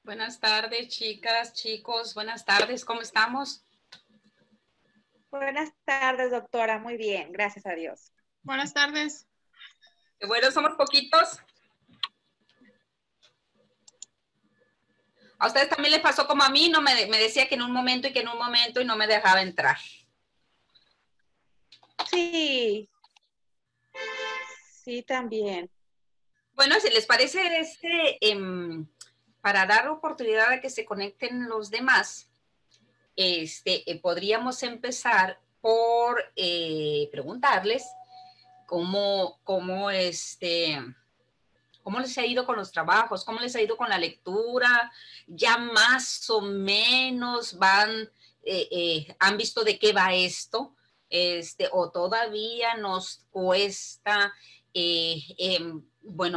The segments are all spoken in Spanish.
Buenas tardes, chicas, chicos. Buenas tardes, ¿cómo estamos? Buenas tardes, doctora. Muy bien, gracias a Dios. Buenas tardes. Bueno, somos poquitos. A ustedes también les pasó como a mí, no me decía que en un momento y no me dejaba entrar. Sí, sí, también. Bueno, si les parece, para dar oportunidad a que se conecten los demás, podríamos empezar por preguntarles cómo les ha ido con los trabajos, cómo les ha ido con la lectura, ya más o menos han visto de qué va esto, o todavía nos cuesta,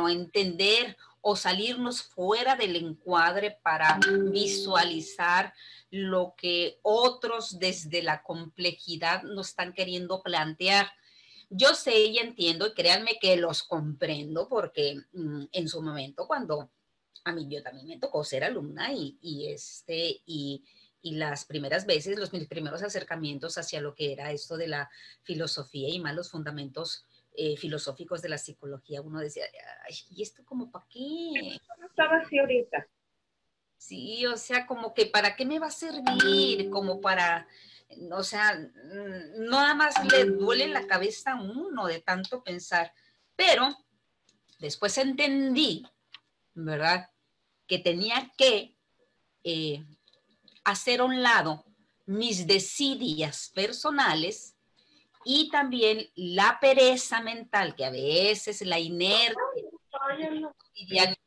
entender o salirnos fuera del encuadre para visualizar lo que otros desde la complejidad nos están queriendo plantear. Yo sé y entiendo, y créanme que los comprendo, porque en su momento, cuando a mí yo también me tocó ser alumna y las primeras veces, mis primeros acercamientos hacia lo que era esto de la filosofía y más los fundamentos filosóficos de la psicología, uno decía, ay, ¿y esto como para qué? No estaba así ahorita. Sí, o sea, como que ¿para qué me va a servir? Como para, o sea, nada más le duele la cabeza a uno de tanto pensar. Pero después entendí, ¿verdad? Que tenía que eh, hacer a un lado mis desidias personales y también la pereza mental, que a veces la inercia, la cotidianidad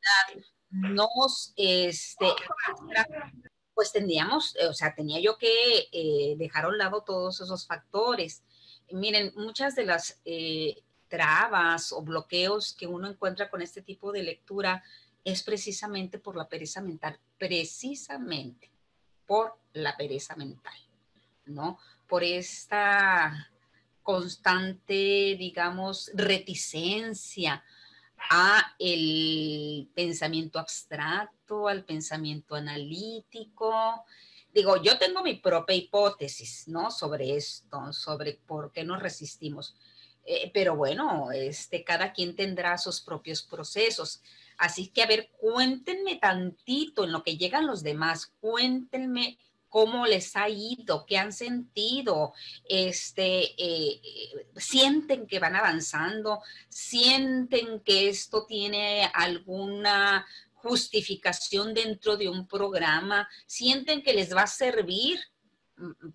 nos pues tendríamos, o sea, tenía yo que dejar a un lado todos esos factores. Miren, muchas de las trabas o bloqueos que uno encuentra con este tipo de lectura es precisamente por la pereza mental, precisamente por la pereza mental, ¿no? Por esta constante, digamos, reticencia a el pensamiento abstracto, al pensamiento analítico. Digo, yo tengo mi propia hipótesis, ¿no? Sobre esto, sobre por qué nos resistimos. Pero bueno, cada quien tendrá sus propios procesos. Así que, a ver, cuéntenme tantito en lo que llegan los demás, cuéntenme cómo les ha ido, qué han sentido, sienten que van avanzando, sienten que esto tiene alguna justificación dentro de un programa, sienten que les va a servir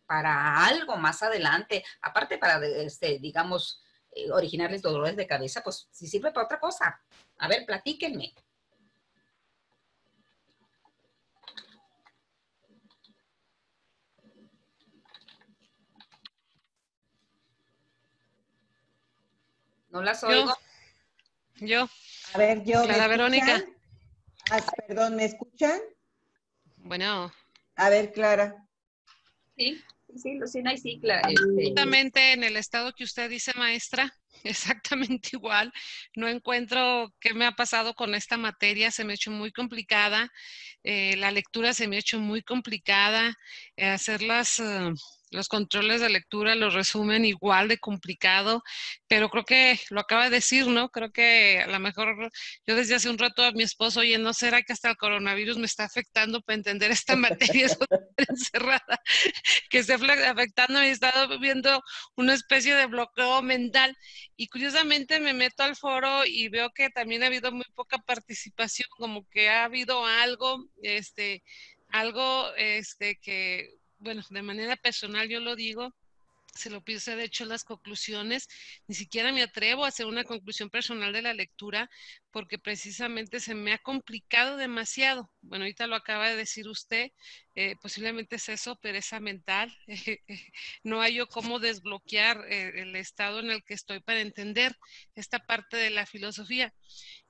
para algo más adelante, aparte para, digamos, originarles dolores de cabeza, pues si sirve para otra cosa. A ver, platíquenme. No las oigo. Yo. A ver, ¿me Clara Verónica. escuchan? Perdón, ¿me escuchan? Bueno. A ver, Clara. Sí, Lucina y sí, Clara. Exactamente en el estado que usted dice, maestra, exactamente igual. No encuentro qué me ha pasado con esta materia, se me ha hecho muy complicada. La lectura se me ha hecho muy complicada. Hacer los controles de lectura, los resumen igual de complicado, pero creo que lo acaba de decir, ¿no? Creo que a lo mejor yo desde hace un rato a mi esposo, oye, ¿no será que hasta el coronavirus me está afectando para entender esta materia encerrada? Que esté afectando y he estado viendo una especie de bloqueo mental y curiosamente me meto al foro y veo que también ha habido muy poca participación, como que ha habido algo, que, bueno, de manera personal yo lo digo, se lo puse de hecho las conclusiones, ni siquiera me atrevo a hacer una conclusión personal de la lectura porque precisamente se me ha complicado demasiado. Bueno, ahorita lo acaba de decir usted, posiblemente es eso, pereza mental. No hay yo cómo desbloquear el estado en el que estoy para entender esta parte de la filosofía.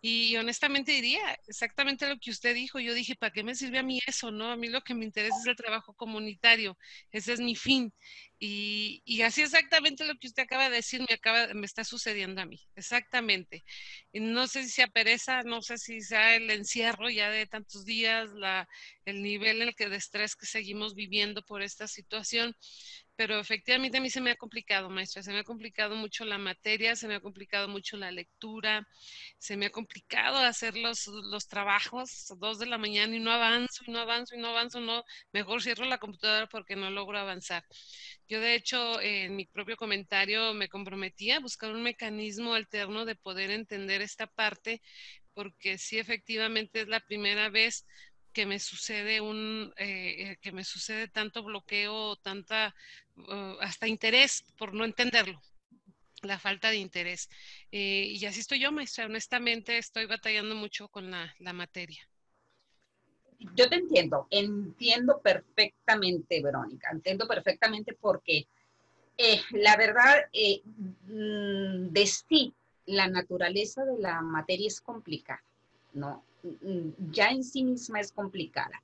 Y honestamente diría exactamente lo que usted dijo. Yo dije, ¿para qué me sirve a mí eso? ¿No? A mí lo que me interesa es el trabajo comunitario. Ese es mi fin. Y así exactamente lo que usted acaba de decir me está sucediendo a mí. Exactamente. No sé si sea pereza, no sé si sea el encierro ya de tantos días, el nivel en el que de estrés que seguimos viviendo por esta situación, pero efectivamente a mí se me ha complicado, maestra, se me ha complicado mucho la materia, se me ha complicado mucho la lectura, se me ha complicado hacer los trabajos, 2 de la mañana y no avanzo, y no avanzo, y no avanzo, no, mejor cierro la computadora porque no logro avanzar. Yo, de hecho, en mi propio comentario me comprometí a buscar un mecanismo alterno de poder entender esta parte, porque sí, efectivamente es la primera vez que me sucede que me sucede tanto bloqueo, hasta interés por no entenderlo, la falta de interés. Y así estoy yo, maestra. Honestamente, estoy batallando mucho con la materia. Yo te entiendo perfectamente, Verónica, entiendo perfectamente porque la verdad, de sí, la naturaleza de la materia es complicada, ¿no? Ya en sí misma es complicada.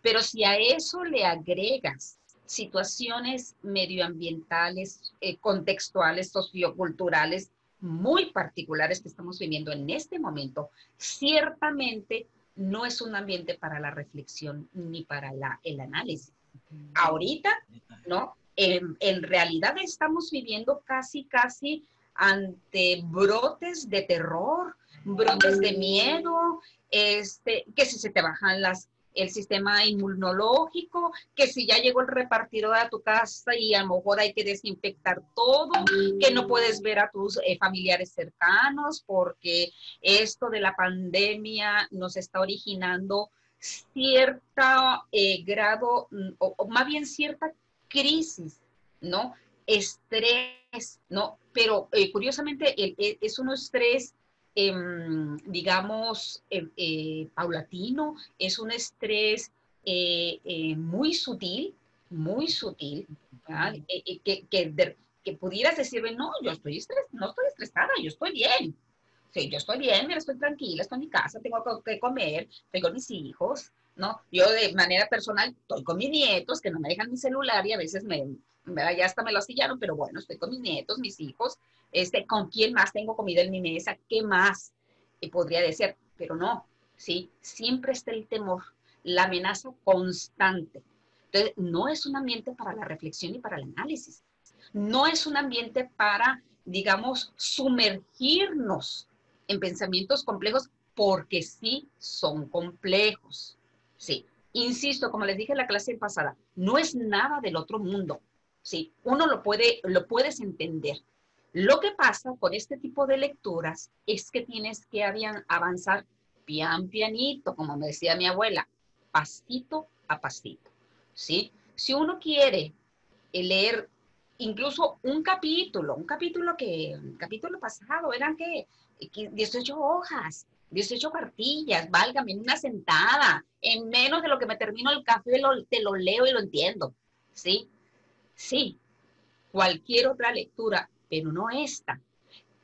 Pero si a eso le agregas situaciones medioambientales, contextuales, socioculturales, muy particulares que estamos viviendo en este momento, ciertamente no es un ambiente para la reflexión ni para el análisis. Ahorita, ¿no? En realidad estamos viviendo casi ante brotes de terror, brotes de miedo, que si se te bajan el sistema inmunológico, que si ya llegó el repartidor a tu casa y a lo mejor hay que desinfectar todo, que no puedes ver a tus familiares cercanos porque esto de la pandemia nos está originando cierta grado, o más bien cierta crisis, ¿no? Estrés, ¿no? Pero curiosamente es un estrés, digamos, paulatino, es un estrés muy sutil, ¿verdad? Que pudieras decirme, no, no estoy estresada, yo estoy bien. Sí, yo estoy bien, mira, estoy tranquila, estoy en mi casa, tengo que comer, tengo mis hijos, ¿no? Yo de manera personal estoy con mis nietos, que no me dejan mi celular y a veces ya hasta me lo asillaron, pero bueno, estoy con mis nietos, mis hijos, ¿con quién más tengo comida en mi mesa? ¿Qué más? Podría decir, pero no, ¿sí? Siempre está el temor, la amenaza constante. Entonces, no es un ambiente para la reflexión y para el análisis. No es un ambiente para, digamos, sumergirnos en pensamientos complejos, porque sí son complejos. Sí, insisto, como les dije en la clase pasada, no es nada del otro mundo. Sí, uno lo puedes entender. Lo que pasa con este tipo de lecturas es que tienes que avanzar pianito, como me decía mi abuela, pasito a pasito. ¿Sí? Si uno quiere leer incluso un capítulo el capítulo pasado eran que 18 hojas, 18 cartillas, válgame, en una sentada, en menos de lo que me termino el café, te lo leo y lo entiendo, ¿sí? Sí, cualquier otra lectura, pero no esta.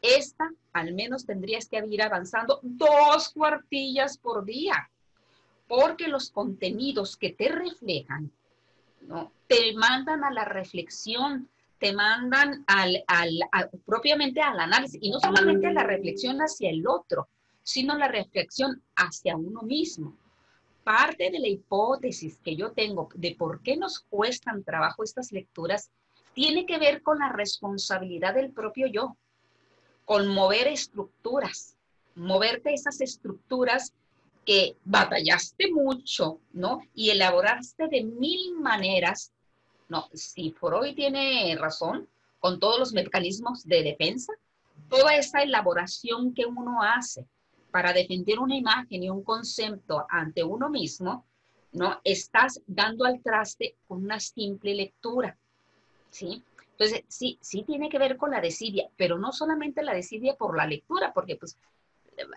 Esta al menos tendrías que ir avanzando 2 cuartillas por día, porque los contenidos que te reflejan, ¿no? Te mandan a la reflexión, te mandan propiamente al análisis, y no solamente a la reflexión hacia el otro, sino la reflexión hacia uno mismo. Parte de la hipótesis que yo tengo de por qué nos cuestan trabajo estas lecturas tiene que ver con la responsabilidad del propio yo, con mover estructuras, moverte esas estructuras que batallaste mucho, ¿no? Y elaboraste de 1000 maneras, ¿no? Si Freud tiene razón con todos los mecanismos de defensa, toda esa elaboración que uno hace para defender una imagen y un concepto ante uno mismo, ¿no? Estás dando al traste con una simple lectura, ¿sí? Entonces, sí tiene que ver con la desidia, pero no solamente la desidia por la lectura, porque pues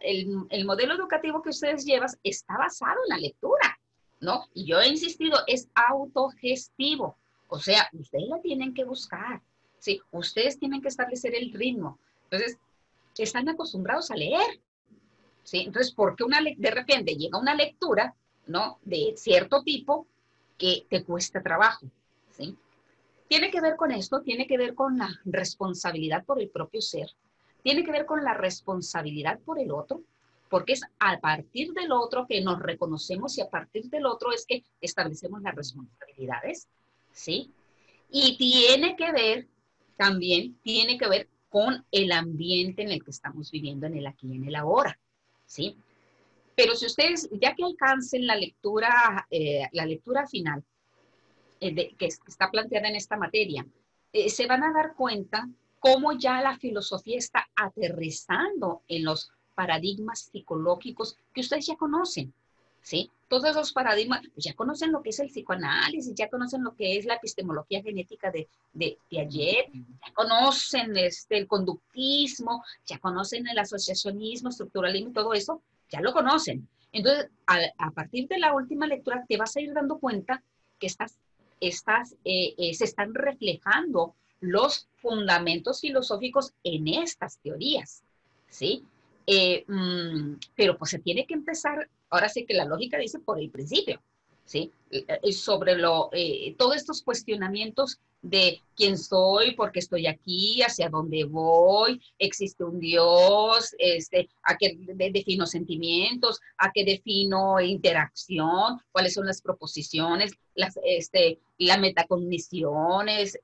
el modelo educativo que ustedes llevan está basado en la lectura, ¿no? Y yo he insistido, es autogestivo. O sea, ustedes la tienen que buscar, ¿sí? Ustedes tienen que establecer el ritmo. Entonces, están acostumbrados a leer, ¿sí? Entonces, ¿por qué de repente llega una lectura, ¿no? De cierto tipo que te cuesta trabajo, ¿sí? Tiene que ver con esto, tiene que ver con la responsabilidad por el propio ser, tiene que ver con la responsabilidad por el otro, porque es a partir del otro que nos reconocemos y a partir del otro es que establecemos las responsabilidades, ¿sí? Y tiene que ver, también tiene que ver con el ambiente en el que estamos viviendo en el aquí y en el ahora, ¿sí? Pero si ustedes, ya que alcancen la lectura final que está planteada en esta materia, se van a dar cuenta cómo ya la filosofía está aterrizando en los paradigmas psicológicos que ustedes ya conocen, ¿sí? Todos esos paradigmas, pues ya conocen lo que es el psicoanálisis, ya conocen lo que es la epistemología genética de Piaget, ya conocen el conductismo, ya conocen el asociacionismo, estructuralismo y todo eso, ya lo conocen. Entonces, a partir de la última lectura, te vas a ir dando cuenta que se están reflejando los fundamentos filosóficos en estas teorías, ¿sí? Pero pues se tiene que empezar, ahora sí que la lógica dice por el principio, ¿sí? Sobre todos estos cuestionamientos de quién soy, por qué estoy aquí, hacia dónde voy, existe un Dios, a qué defino sentimientos, a qué defino interacción, cuáles son las proposiciones, las metacogniciones,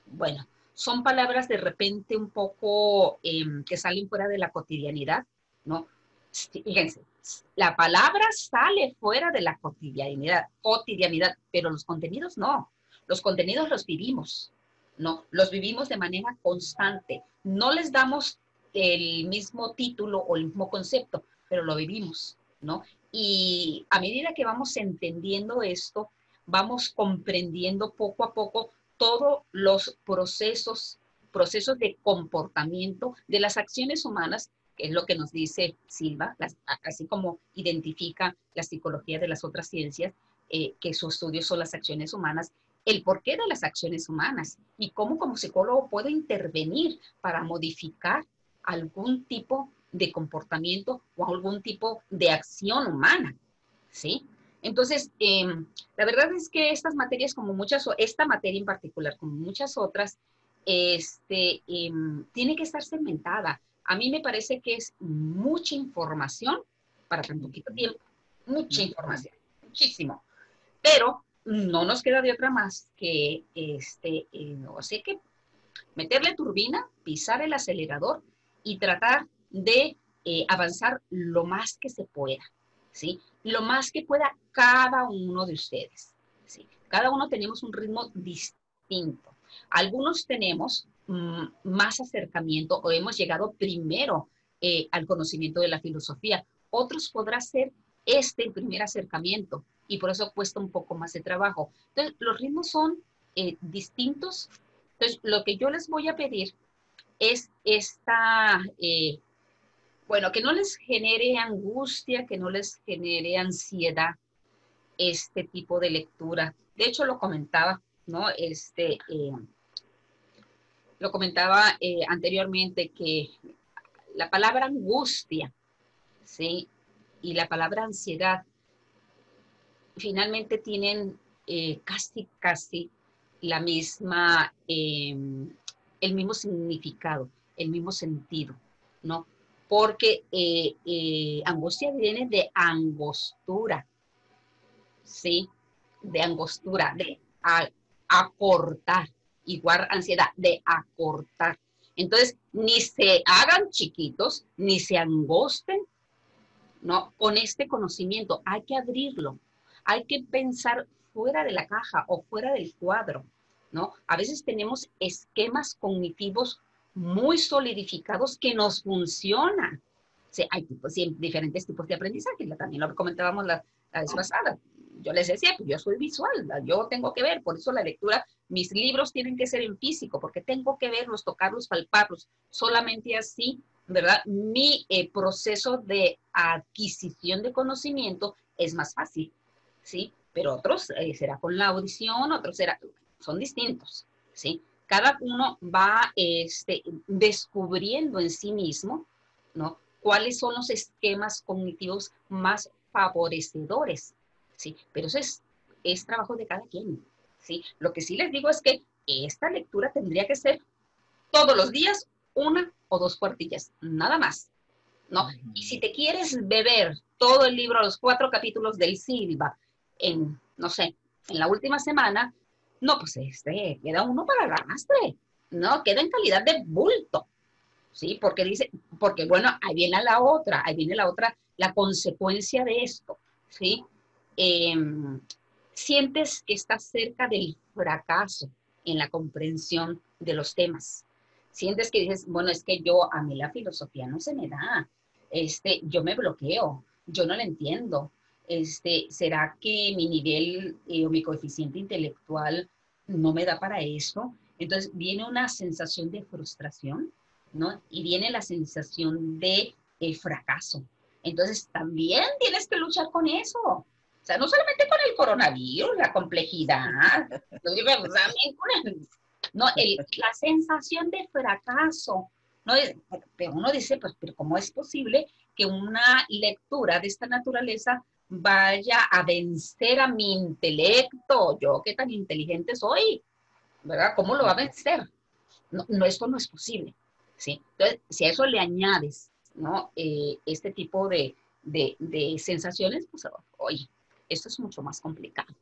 bueno, son palabras de repente un poco que salen fuera de la cotidianidad, ¿no? Fíjense, la palabra sale fuera de la cotidianidad, pero los contenidos no. Los contenidos los vivimos, ¿no? Los vivimos de manera constante. No les damos el mismo título o el mismo concepto, pero lo vivimos, ¿no? Y a medida que vamos entendiendo esto, vamos comprendiendo poco a poco todos los procesos de comportamiento de las acciones humanas, que es lo que nos dice Silva, así como identifica la psicología de las otras ciencias, que su estudio son las acciones humanas, el porqué de las acciones humanas y cómo como psicólogo puedo intervenir para modificar algún tipo de comportamiento o algún tipo de acción humana, ¿sí? Entonces, la verdad es que estas materias, como muchas, esta materia en particular, como muchas otras, tiene que estar segmentada. A mí me parece que es mucha información para tan poquito tiempo, mucha información, muchísimo. Pero no nos queda de otra más que, no sé, que meterle turbina, pisar el acelerador y tratar de avanzar lo más que se pueda, ¿sí? Lo más que pueda cada uno de ustedes, ¿sí? Cada uno tenemos un ritmo distinto. Algunos tenemos más acercamiento o hemos llegado primero al conocimiento de la filosofía. Otros podrá ser el primer acercamiento y por eso cuesta un poco más de trabajo. Entonces, los ritmos son distintos. Entonces, lo que yo les voy a pedir es bueno, que no les genere angustia, que no les genere ansiedad este tipo de lectura. De hecho, lo comentaba, ¿no? Lo comentaba anteriormente que la palabra angustia, ¿sí? Y la palabra ansiedad finalmente tienen casi la misma, el mismo significado, el mismo sentido, ¿no? Porque angustia viene de angostura, ¿sí? De angostura, de acortar, igual ansiedad, de acortar. Entonces, ni se hagan chiquitos, ni se angosten, ¿no? Con este conocimiento hay que abrirlo, hay que pensar fuera de la caja o fuera del cuadro, ¿no? A veces tenemos esquemas cognitivos muy solidificados que nos funcionan. Sí, hay diferentes tipos de aprendizaje, también lo comentábamos la vez pasada. Yo les decía, pues yo soy visual, yo tengo que ver, por eso la lectura, mis libros tienen que ser en físico, porque tengo que verlos, tocarlos, palparlos, solamente así, ¿verdad? Mi proceso de adquisición de conocimiento es más fácil, ¿sí? Pero otros será con la audición, otros son distintos, ¿sí? Cada uno va descubriendo en sí mismo, ¿no? Cuáles son los esquemas cognitivos más favorecedores, ¿sí? Pero eso es trabajo de cada quien, ¿sí? Lo que sí les digo es que esta lectura tendría que ser todos los días 1 o 2 cuartillas, nada más, ¿no? Y si te quieres beber todo el libro, los 4 capítulos del Silva, en, no sé, en la última semana, no, pues queda uno para el arrastre, ¿no? Queda en calidad de bulto, ¿sí? Porque bueno, ahí viene la otra, la consecuencia de esto, ¿sí? Eh, Sientes que estás cerca del fracaso en la comprensión de los temas. Sientes que dices, bueno, es que a mí la filosofía no se me da, yo me bloqueo, yo no la entiendo, ¿será que mi nivel o mi coeficiente intelectual no me da para eso? Entonces viene una sensación de frustración, ¿no? Y viene la sensación de fracaso. Entonces también tienes que luchar con eso. O sea, no solamente con el coronavirus, la complejidad, también con la sensación de fracaso, ¿no? Pero uno dice, pues, pero ¿cómo es posible que una lectura de esta naturaleza vaya a vencer a mi intelecto? Yo, ¿qué tan inteligente soy? ¿Verdad? ¿Cómo lo va a vencer? No, esto no es posible, ¿sí? Entonces, si a eso le añades, ¿no? Este tipo de sensaciones, pues, oye, esto es mucho más complicado,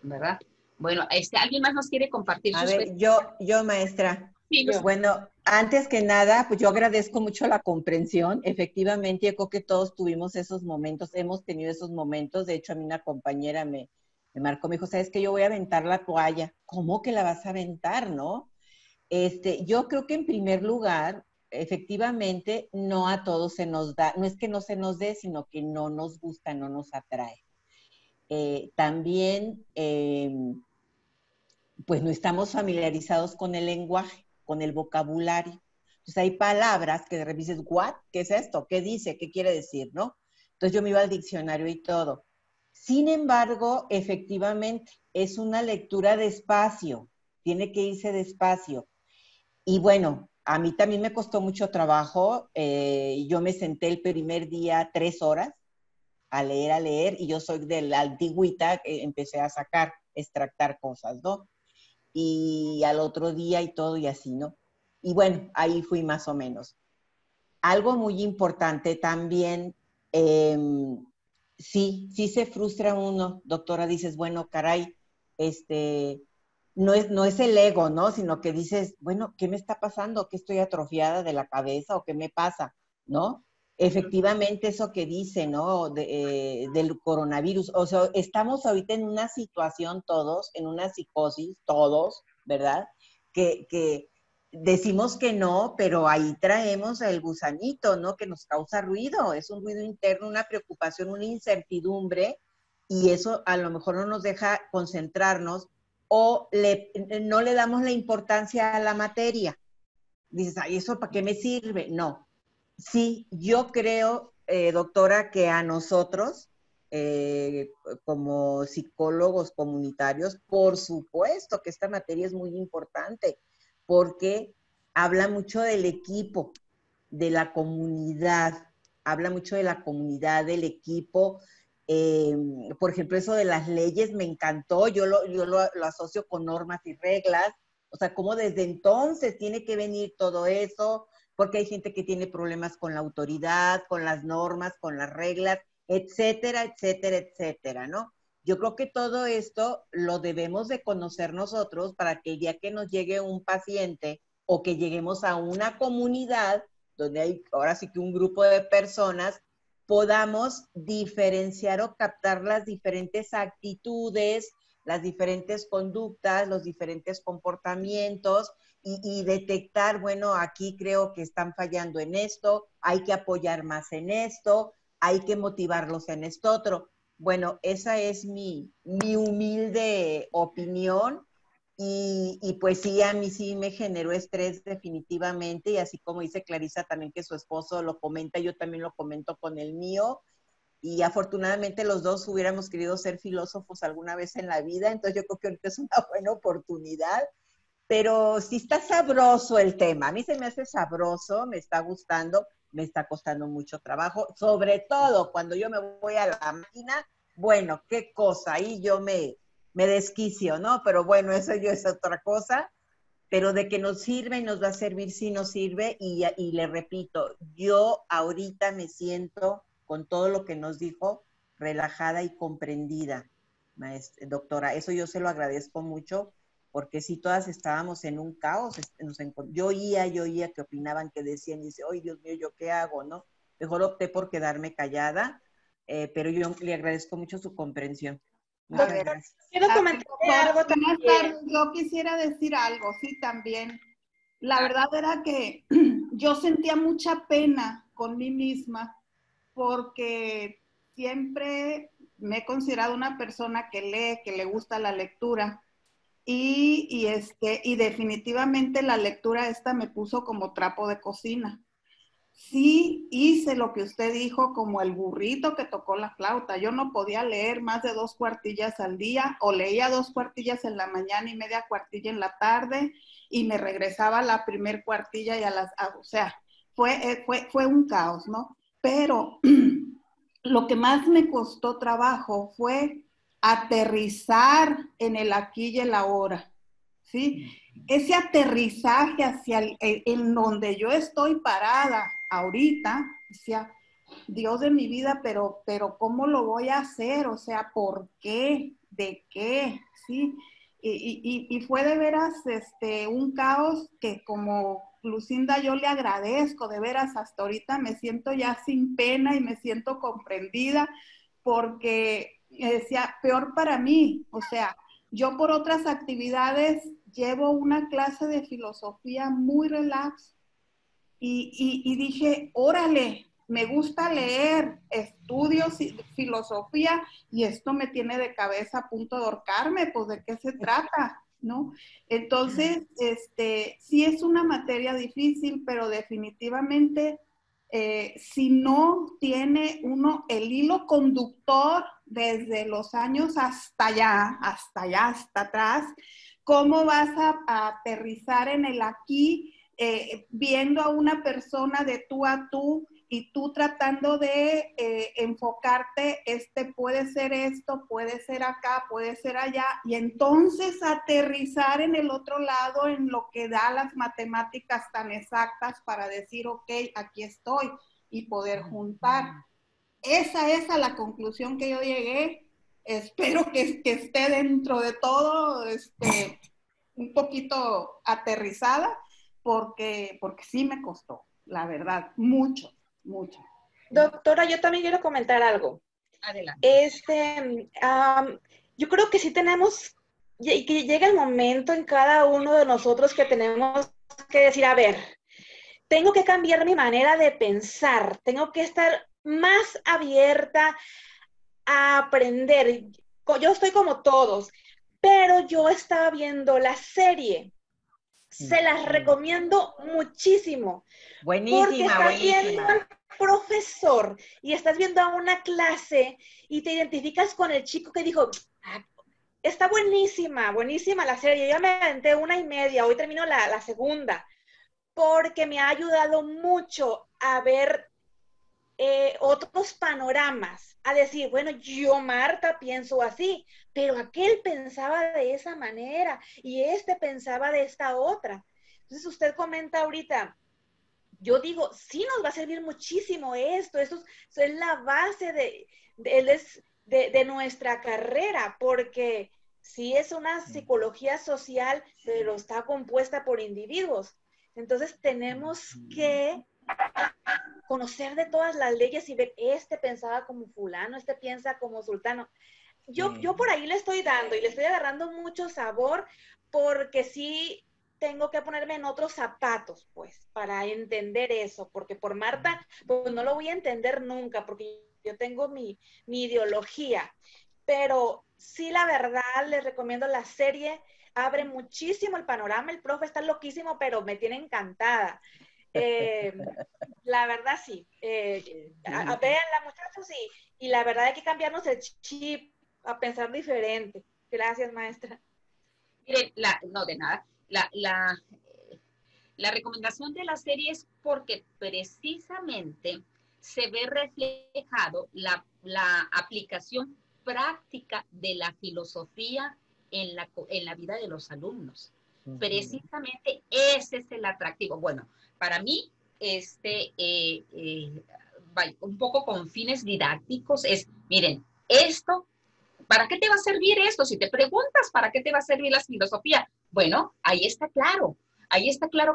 ¿verdad? Bueno, ¿alguien más nos quiere compartir A sus ver, yo, maestra. Sí, Bueno, antes que nada, pues yo agradezco mucho la comprensión. Efectivamente, yo creo que todos tuvimos esos momentos, hemos tenido esos momentos. De hecho, a mí una compañera me marcó, me dijo, ¿sabes qué? Yo voy a aventar la toalla. ¿Cómo que la vas a aventar, no? Yo creo que en primer lugar, efectivamente, no a todos se nos da, no es que no se nos dé, sino que no nos gusta, no nos atrae. También, pues no estamos familiarizados con el lenguaje, con el vocabulario. Entonces hay palabras que de repente dices, ¿what? ¿Qué es esto? ¿Qué dice? ¿Qué quiere decir? ¿No? Entonces yo me iba al diccionario y todo. Sin embargo, efectivamente, es una lectura despacio, tiene que irse despacio. Y bueno, a mí también me costó mucho trabajo. Yo me senté el primer día 3 horas a leer, y yo soy de la antigüita, empecé a extractar cosas, ¿no? Y al otro día y todo y así, ¿no? Y bueno, ahí fui más o menos. Algo muy importante también, eh, sí se frustra uno, doctora, dices, bueno, caray, no es el ego, ¿no? Sino que dices, bueno, ¿qué me está pasando? ¿Qué estoy atrofiada de la cabeza o qué me pasa? ¿No? Efectivamente, eso que dice, ¿no? Del coronavirus. O sea, estamos ahorita en una situación todos, en una psicosis, todos, ¿verdad? Que decimos que no, pero ahí traemos el gusanito, ¿no? Que nos causa ruido, es un ruido interno, una preocupación, una incertidumbre, y eso a lo mejor no nos deja concentrarnos o no le damos la importancia a la materia. Dices, ay, ¿eso para qué me sirve? No. Sí, yo creo, doctora, que a nosotros, como psicólogos comunitarios, por supuesto que esta materia es muy importante, porque habla mucho del equipo, de la comunidad, habla mucho de la comunidad, del equipo. Por ejemplo, eso de las leyes me encantó, yo lo asocio con normas y reglas, o sea, cómo desde entonces tiene que venir todo eso, porque hay gente que tiene problemas con la autoridad, con las normas, con las reglas, etcétera, etcétera, etcétera, ¿no? Yo creo que todo esto lo debemos de conocer nosotros para que ya que nos llegue un paciente o que lleguemos a una comunidad donde hay ahora sí que un grupo de personas, podamos diferenciar o captar las diferentes actitudes, las diferentes conductas, los diferentes comportamientos y detectar, bueno, aquí creo que están fallando en esto, hay que apoyar más en esto, hay que motivarlos en esto otro. Bueno, esa es mi humilde opinión y pues sí, a mí sí me generó estrés definitivamente y así como dice Clarisa también que su esposo lo comenta, yo también lo comento con el mío y afortunadamente los dos hubiéramos querido ser filósofos alguna vez en la vida, entonces yo creo que ahorita es una buena oportunidad, pero sí está sabroso el tema, a mí se me hace sabroso, me está gustando, me está costando mucho trabajo, sobre todo cuando yo me voy a la máquina, bueno, qué cosa, ahí yo me desquicio, ¿no? Pero bueno, eso yo es otra cosa, pero de que nos sirve y nos va a servir, sí nos sirve, y le repito, yo ahorita me siento, con todo lo que nos dijo, relajada y comprendida, doctora. Eso yo se lo agradezco mucho, porque si todas estábamos en un caos, yo oía que opinaban, que decían, y dice, ¡ay, Dios mío, yo qué hago!, ¿no? Mejor opté por quedarme callada, pero yo le agradezco mucho su comprensión. Muchas gracias. Quiero comentar algo Buenas también. tardes, yo quisiera decir algo, sí, también. La verdad era que yo sentía mucha pena con mí misma porque siempre me he considerado una persona que lee, que le gusta la lectura y definitivamente la lectura esta me puso como trapo de cocina. Sí, hice lo que usted dijo, como el burrito que tocó la flauta. Yo no podía leer más de 2 cuartillas al día, o leía 2 cuartillas en la mañana y media cuartilla en la tarde, y me regresaba a la primer cuartilla y o sea, fue un caos, ¿no? Pero lo que más me costó trabajo fue aterrizar en el aquí y el ahora, ¿sí? Ese aterrizaje hacia en donde yo estoy parada ahorita, decía, Dios de mi vida, pero ¿cómo lo voy a hacer? O sea, ¿por qué? ¿De qué? ¿Sí? Y fue de veras un caos que, como Lucinda, yo le agradezco, de veras, hasta ahorita me siento ya sin pena y me siento comprendida, porque decía, peor para mí, o sea, yo por otras actividades llevo una clase de filosofía muy relax y dije, órale, me gusta leer, estudio filosofía y esto me tiene de cabeza a punto de ahorcarme, pues ¿de qué se trata? ¿No? Entonces, sí es una materia difícil, pero definitivamente si no tiene uno el hilo conductor desde los años hasta allá, hasta atrás, ¿cómo vas a aterrizar en el aquí, viendo a una persona de tú a tú y tú tratando de enfocarte, puede ser esto, puede ser acá, puede ser allá, y entonces aterrizar en el otro lado en lo que da las matemáticas tan exactas para decir, ok, aquí estoy, y poder juntar. Esa es a la conclusión que yo llegué. Espero que esté dentro de todo, un poquito aterrizada, porque sí me costó, la verdad, mucho, mucho. Doctora, yo también quiero comentar algo. Adelante. Yo creo que sí tenemos, y que llega el momento en cada uno de nosotros que tenemos que decir, a ver, tengo que cambiar mi manera de pensar, tengo que estar más abierta a aprender. Yo estoy como todos, pero yo estaba viendo la serie. Se las recomiendo muchísimo. Buenísima, Porque estás viendo al profesor y estás viendo a una clase y te identificas con el chico que dijo, está buenísima, buenísima la serie. Yo me aventé 1:30, hoy termino la segunda, porque me ha ayudado mucho a ver otros panoramas, a decir, bueno, yo, Marta, pienso así, pero aquel pensaba de esa manera y pensaba de esta otra. Entonces usted comenta ahorita, yo digo, sí nos va a servir muchísimo esto es la base de nuestra carrera, porque sí es una psicología social, pero está compuesta por individuos. Entonces tenemos que conocer de todas las leyes y ver, pensaba como fulano, piensa como sultano. Yo por ahí le estoy dando y le estoy agarrando mucho sabor, porque sí tengo que ponerme en otros zapatos, pues, para entender eso, porque por Marta, pues no lo voy a entender nunca, porque yo tengo mi ideología, pero sí, la verdad, les recomiendo la serie, abre muchísimo el panorama, el profe está loquísimo, pero me tiene encantada. La verdad sí, véanla, muchachos, y la verdad hay que cambiarnos el chip a pensar diferente. Gracias, maestra. Miren, no, de nada. La recomendación de la serie es porque precisamente se ve reflejado la aplicación práctica de la filosofía en la vida de los alumnos. Precisamente ese es el atractivo. Bueno, para mí, un poco con fines didácticos es, miren, esto, ¿para qué te va a servir esto? Si te preguntas, ¿para qué te va a servir la filosofía? Bueno, ahí está claro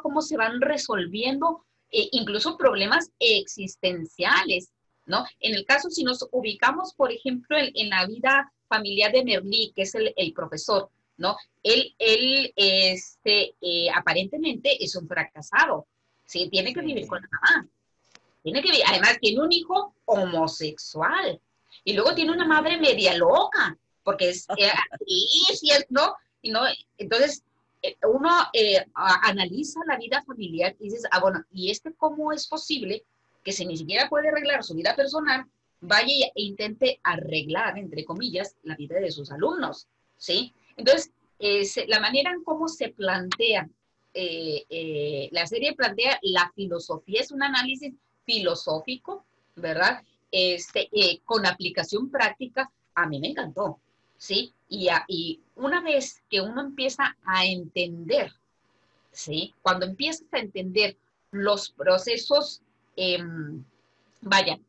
cómo se van resolviendo incluso problemas existenciales, ¿no? En el caso, si nos ubicamos, por ejemplo, en la vida familiar de Merlí, que es el profesor, ¿no? Aparentemente es un fracasado, ¿sí? Tiene que vivir con la mamá. Además, tiene un hijo homosexual. Y luego tiene una madre media loca, porque es actriz, ¿no? Y no, entonces, uno analiza la vida familiar y dices, bueno, ¿y cómo es posible que si ni siquiera puede arreglar su vida personal, vaya e intente arreglar, entre comillas, la vida de sus alumnos, ¿sí? Entonces, la manera en cómo se plantea, la serie plantea la filosofía, es un análisis filosófico, ¿verdad? Con aplicación práctica, a mí me encantó, ¿sí? Y una vez que uno empieza a entender, ¿sí? Cuando empiezas a entender los procesos, vaya,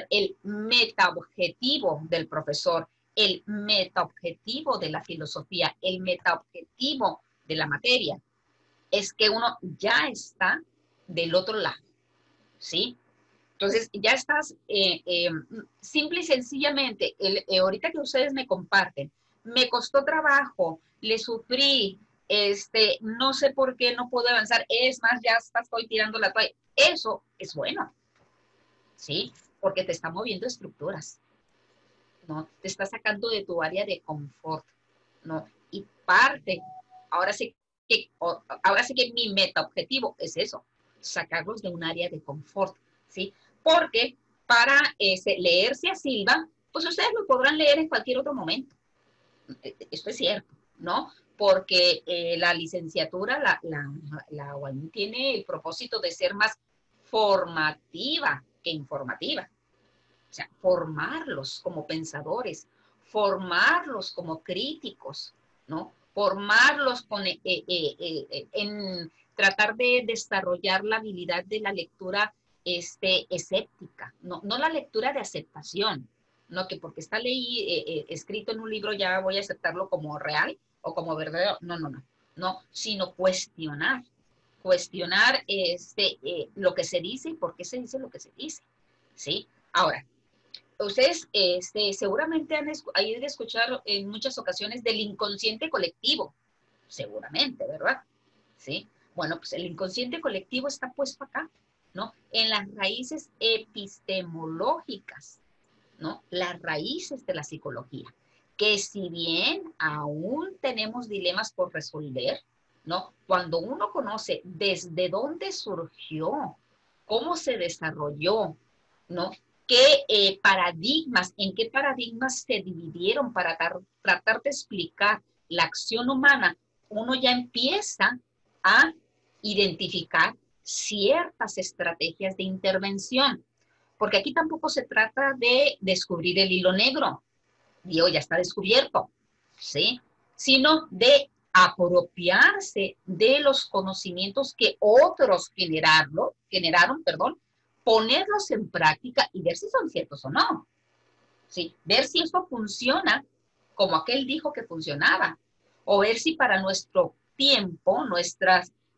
el metaobjetivo del profesor, el metaobjetivo de la filosofía, el metaobjetivo de la materia, es que uno ya está del otro lado, ¿sí? Entonces, ya estás, simple y sencillamente, ahorita que ustedes me comparten, me costó trabajo, le sufrí, no sé por qué no puedo avanzar, es más, ya hasta estoy tirando la toalla. Eso es bueno, ¿sí? Porque te está moviendo estructuras, ¿no? Te está sacando de tu área de confort, ¿no? Y parte, ahora sí que mi meta objetivo es eso, sacarlos de un área de confort, ¿sí? Porque para leerse a Silva, pues ustedes lo podrán leer en cualquier otro momento. Esto es cierto, ¿no? Porque la licenciatura, la UAM tiene el propósito de ser más formativa que informativa. O sea, formarlos como pensadores, formarlos como críticos, ¿no? Formarlos en tratar de desarrollar la habilidad de la lectura escéptica, no la lectura de aceptación, no que porque está escrito en un libro ya voy a aceptarlo como real o como verdadero, no, sino cuestionar lo que se dice y por qué se dice lo que se dice, ¿sí? Ahora, ustedes seguramente han de escuchar en muchas ocasiones del inconsciente colectivo, seguramente, ¿verdad? ¿Sí? Bueno, pues el inconsciente colectivo está puesto acá, ¿no? En las raíces epistemológicas, ¿no? Las raíces de la psicología, que si bien aún tenemos dilemas por resolver, ¿no? Cuando uno conoce desde dónde surgió, cómo se desarrolló, ¿no? ¿En qué paradigmas se dividieron para tratar de explicar la acción humana? Uno ya empieza a identificar ciertas estrategias de intervención, porque aquí tampoco se trata de descubrir el hilo negro, Dios ya está descubierto, ¿sí? Sino de apropiarse de los conocimientos que otros generaron, ponerlos en práctica y ver si son ciertos o no, ¿sí? Ver si esto funciona como aquel dijo que funcionaba, o ver si para nuestro tiempo,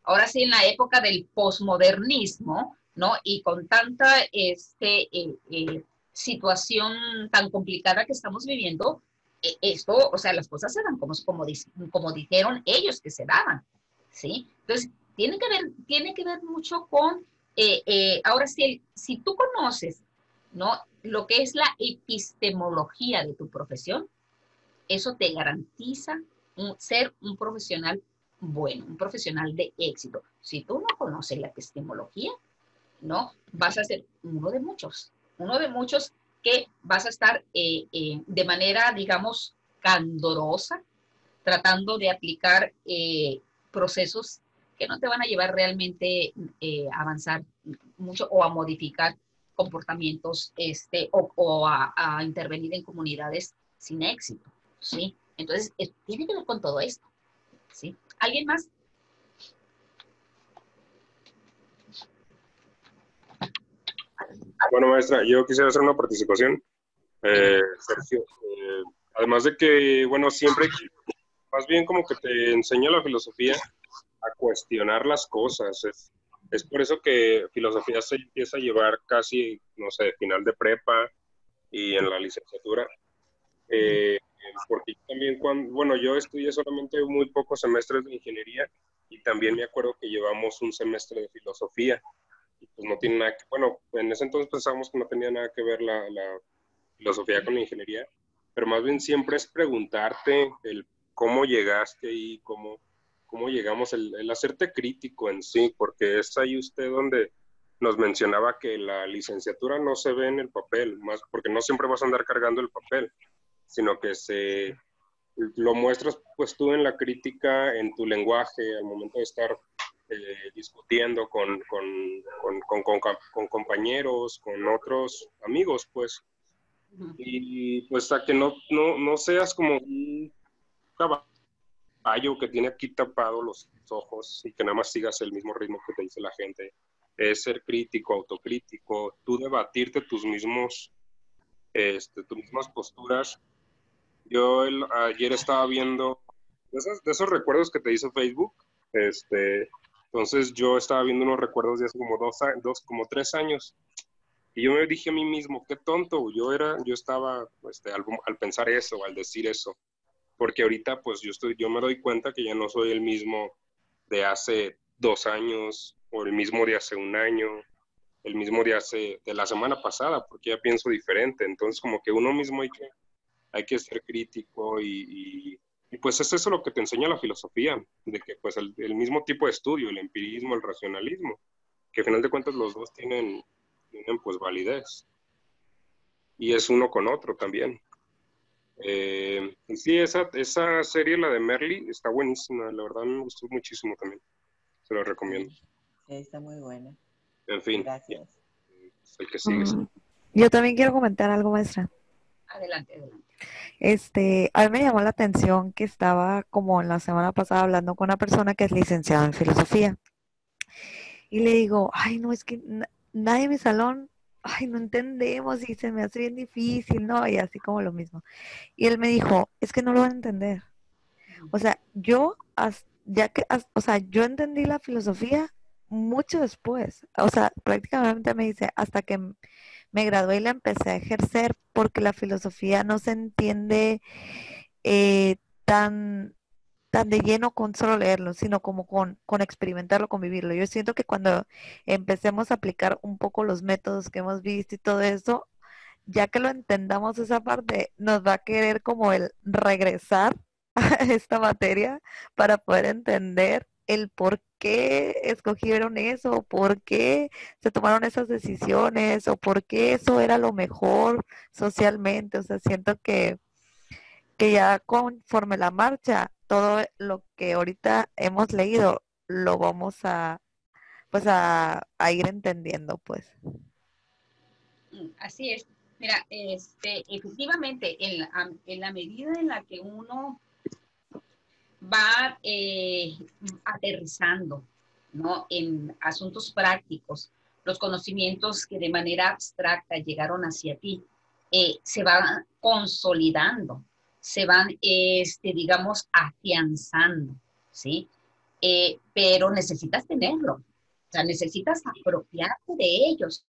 ahora sí en la época del posmodernismo, ¿no? Y con tanta situación tan complicada que estamos viviendo, esto, o sea, las cosas se dan como dijeron ellos que se daban, ¿sí? Entonces, tiene que ver mucho con, ahora sí, si tú conoces, ¿no? Lo que es la epistemología de tu profesión, eso te garantiza ser un profesional bueno, un profesional de éxito. Si tú no conoces la epistemología, ¿no? Vas a ser uno de muchos que vas a estar de manera, digamos, candorosa, tratando de aplicar procesos que no te van a llevar realmente a avanzar mucho o a modificar comportamientos o a intervenir en comunidades sin éxito, ¿sí? Entonces, tiene que ver con todo esto, ¿sí? ¿Alguien más? Bueno, maestra, yo quisiera hacer una participación. Sergio, además de que, bueno, siempre, más bien como que te enseña la filosofía a cuestionar las cosas. Es por eso que filosofía se empieza a llevar casi, no sé, final de prepa y en la licenciatura. Porque yo también, bueno, yo estudié solamente muy pocos semestres de ingeniería y también me acuerdo que llevamos un semestre de filosofía. Y pues no tiene nada que, bueno, en ese entonces pensábamos que no tenía nada que ver la filosofía con la ingeniería, pero más bien siempre es preguntarte el cómo llegaste y cómo llegamos, el hacerte crítico en sí, porque es ahí usted donde nos mencionaba que la licenciatura no se ve en el papel, más porque no siempre vas a andar cargando el papel, sino que lo muestras pues tú en la crítica, en tu lenguaje, al momento de estar discutiendo con compañeros, con otros amigos, pues. Y pues a que no seas como un caballo que tiene aquí tapado los ojos y que nada más sigas el mismo ritmo que te dice la gente. Es ser crítico, autocrítico, tú debatirte tus mismas posturas. Yo ayer estaba viendo de esos recuerdos que te hizo Facebook. Entonces yo estaba viendo unos recuerdos de hace como como 3 años. Y yo me dije a mí mismo, qué tonto, yo estaba al pensar eso, al decir eso. Porque ahorita pues yo me doy cuenta que ya no soy el mismo de hace 2 años, o el mismo de hace un año, el mismo de la semana pasada, porque ya pienso diferente. Entonces como que uno mismo hay que ser crítico y pues es eso lo que te enseña la filosofía, de que pues el mismo tipo de estudio, el empirismo, el racionalismo, que al final de cuentas los dos tienen pues validez y es uno con otro también. Y sí, esa serie, la de Merly, está buenísima, la verdad me gustó muchísimo también, se lo recomiendo. Sí, está muy buena. En fin. Gracias. El que sigue. Yo también quiero comentar algo, maestra. Adelante, adelante. A mí me llamó la atención que estaba como en la semana pasada hablando con una persona que es licenciada en filosofía. Y le digo, ay, no, es que nadie en mi salón, ay, no entendemos y se me hace bien difícil, ¿no? Y así como lo mismo. Y él me dijo, es que no lo van a entender. O sea, yo entendí la filosofía mucho después. O sea, prácticamente me dice, hasta que me gradué y la empecé a ejercer, porque la filosofía no se entiende tan de lleno con solo leerlo, sino como con experimentarlo, con vivirlo. Yo siento que cuando empecemos a aplicar un poco los métodos que hemos visto y todo eso, ya que lo entendamos esa parte, nos va a querer como el regresar a esta materia para poder entender el por qué escogieron eso, por qué se tomaron esas decisiones, o por qué eso era lo mejor socialmente. O sea, siento que ya conforme la marcha, todo lo que ahorita hemos leído, lo vamos pues a ir entendiendo, pues. Así es. Mira, efectivamente, en la medida en la que uno va aterrizando, ¿no?, en asuntos prácticos, los conocimientos que de manera abstracta llegaron hacia ti, se van consolidando, se van, digamos, afianzando, ¿sí? Pero necesitas tenerlo, o sea, necesitas apropiarte de ellos.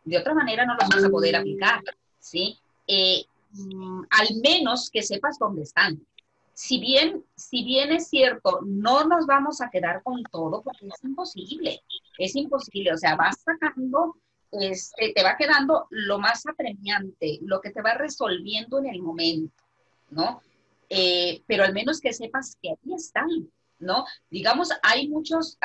De otra manera no los vas a poder aplicar, ¿sí? Al menos que sepas dónde están. Si bien es cierto, no nos vamos a quedar con todo, porque es imposible, o sea, vas sacando, te va quedando lo más apremiante, lo que te va resolviendo en el momento, ¿no? Pero al menos que sepas que ahí están, ¿no? Digamos, hay muchas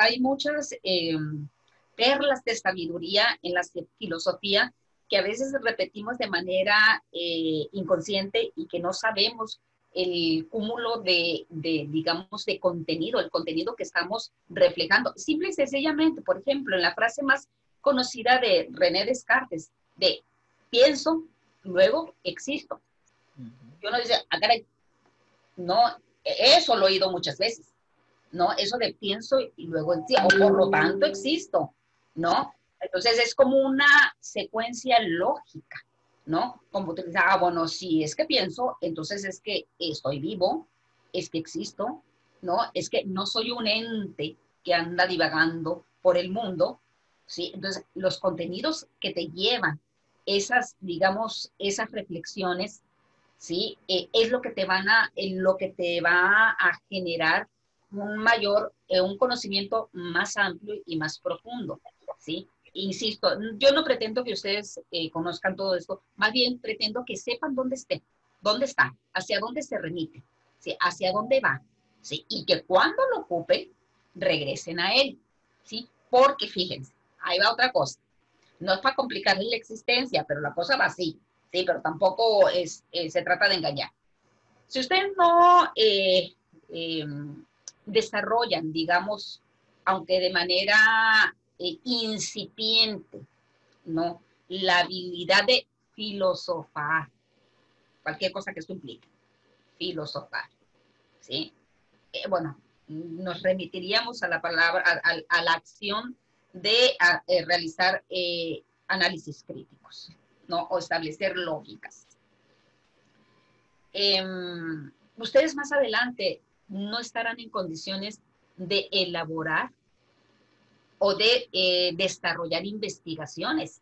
perlas de sabiduría en la filosofía que a veces repetimos de manera inconsciente y que no sabemos el cúmulo digamos, de contenido, el contenido que estamos reflejando. Simple y sencillamente, por ejemplo, en la frase más conocida de René Descartes, de pienso, luego existo. Yo no dice, caray, no, eso lo he oído muchas veces. ¿no? Eso de pienso y luego o por lo tanto existo, ¿no? Entonces es como una secuencia lógica, ¿no? Como utilizar, bueno, si es que pienso, entonces es que estoy vivo, es que existo, ¿no? Es que no soy un ente que anda divagando por el mundo, ¿sí? Entonces, los contenidos que te llevan esas, digamos, esas reflexiones, ¿sí? Es lo que te lo que te va a generar un mayor, un conocimiento más amplio y más profundo, ¿sí? Insisto, yo no pretendo que ustedes conozcan todo esto, más bien pretendo que sepan dónde están, hacia dónde se remiten, ¿sí? Hacia dónde van, ¿sí? Y que cuando lo ocupen, regresen a él, ¿sí? Porque fíjense, ahí va otra cosa. No es para complicarle la existencia, pero la cosa va así, ¿sí? Pero tampoco se trata de engañar. Si ustedes no eh, desarrollan, digamos, aunque de manera incipiente, ¿no? La habilidad de filosofar, cualquier cosa que esto implique, filosofar, ¿sí? Bueno, nos remitiríamos a la palabra, a la acción de realizar análisis críticos, ¿no? O establecer lógicas. Ustedes más adelante no estarán en condiciones de elaborar o de desarrollar investigaciones,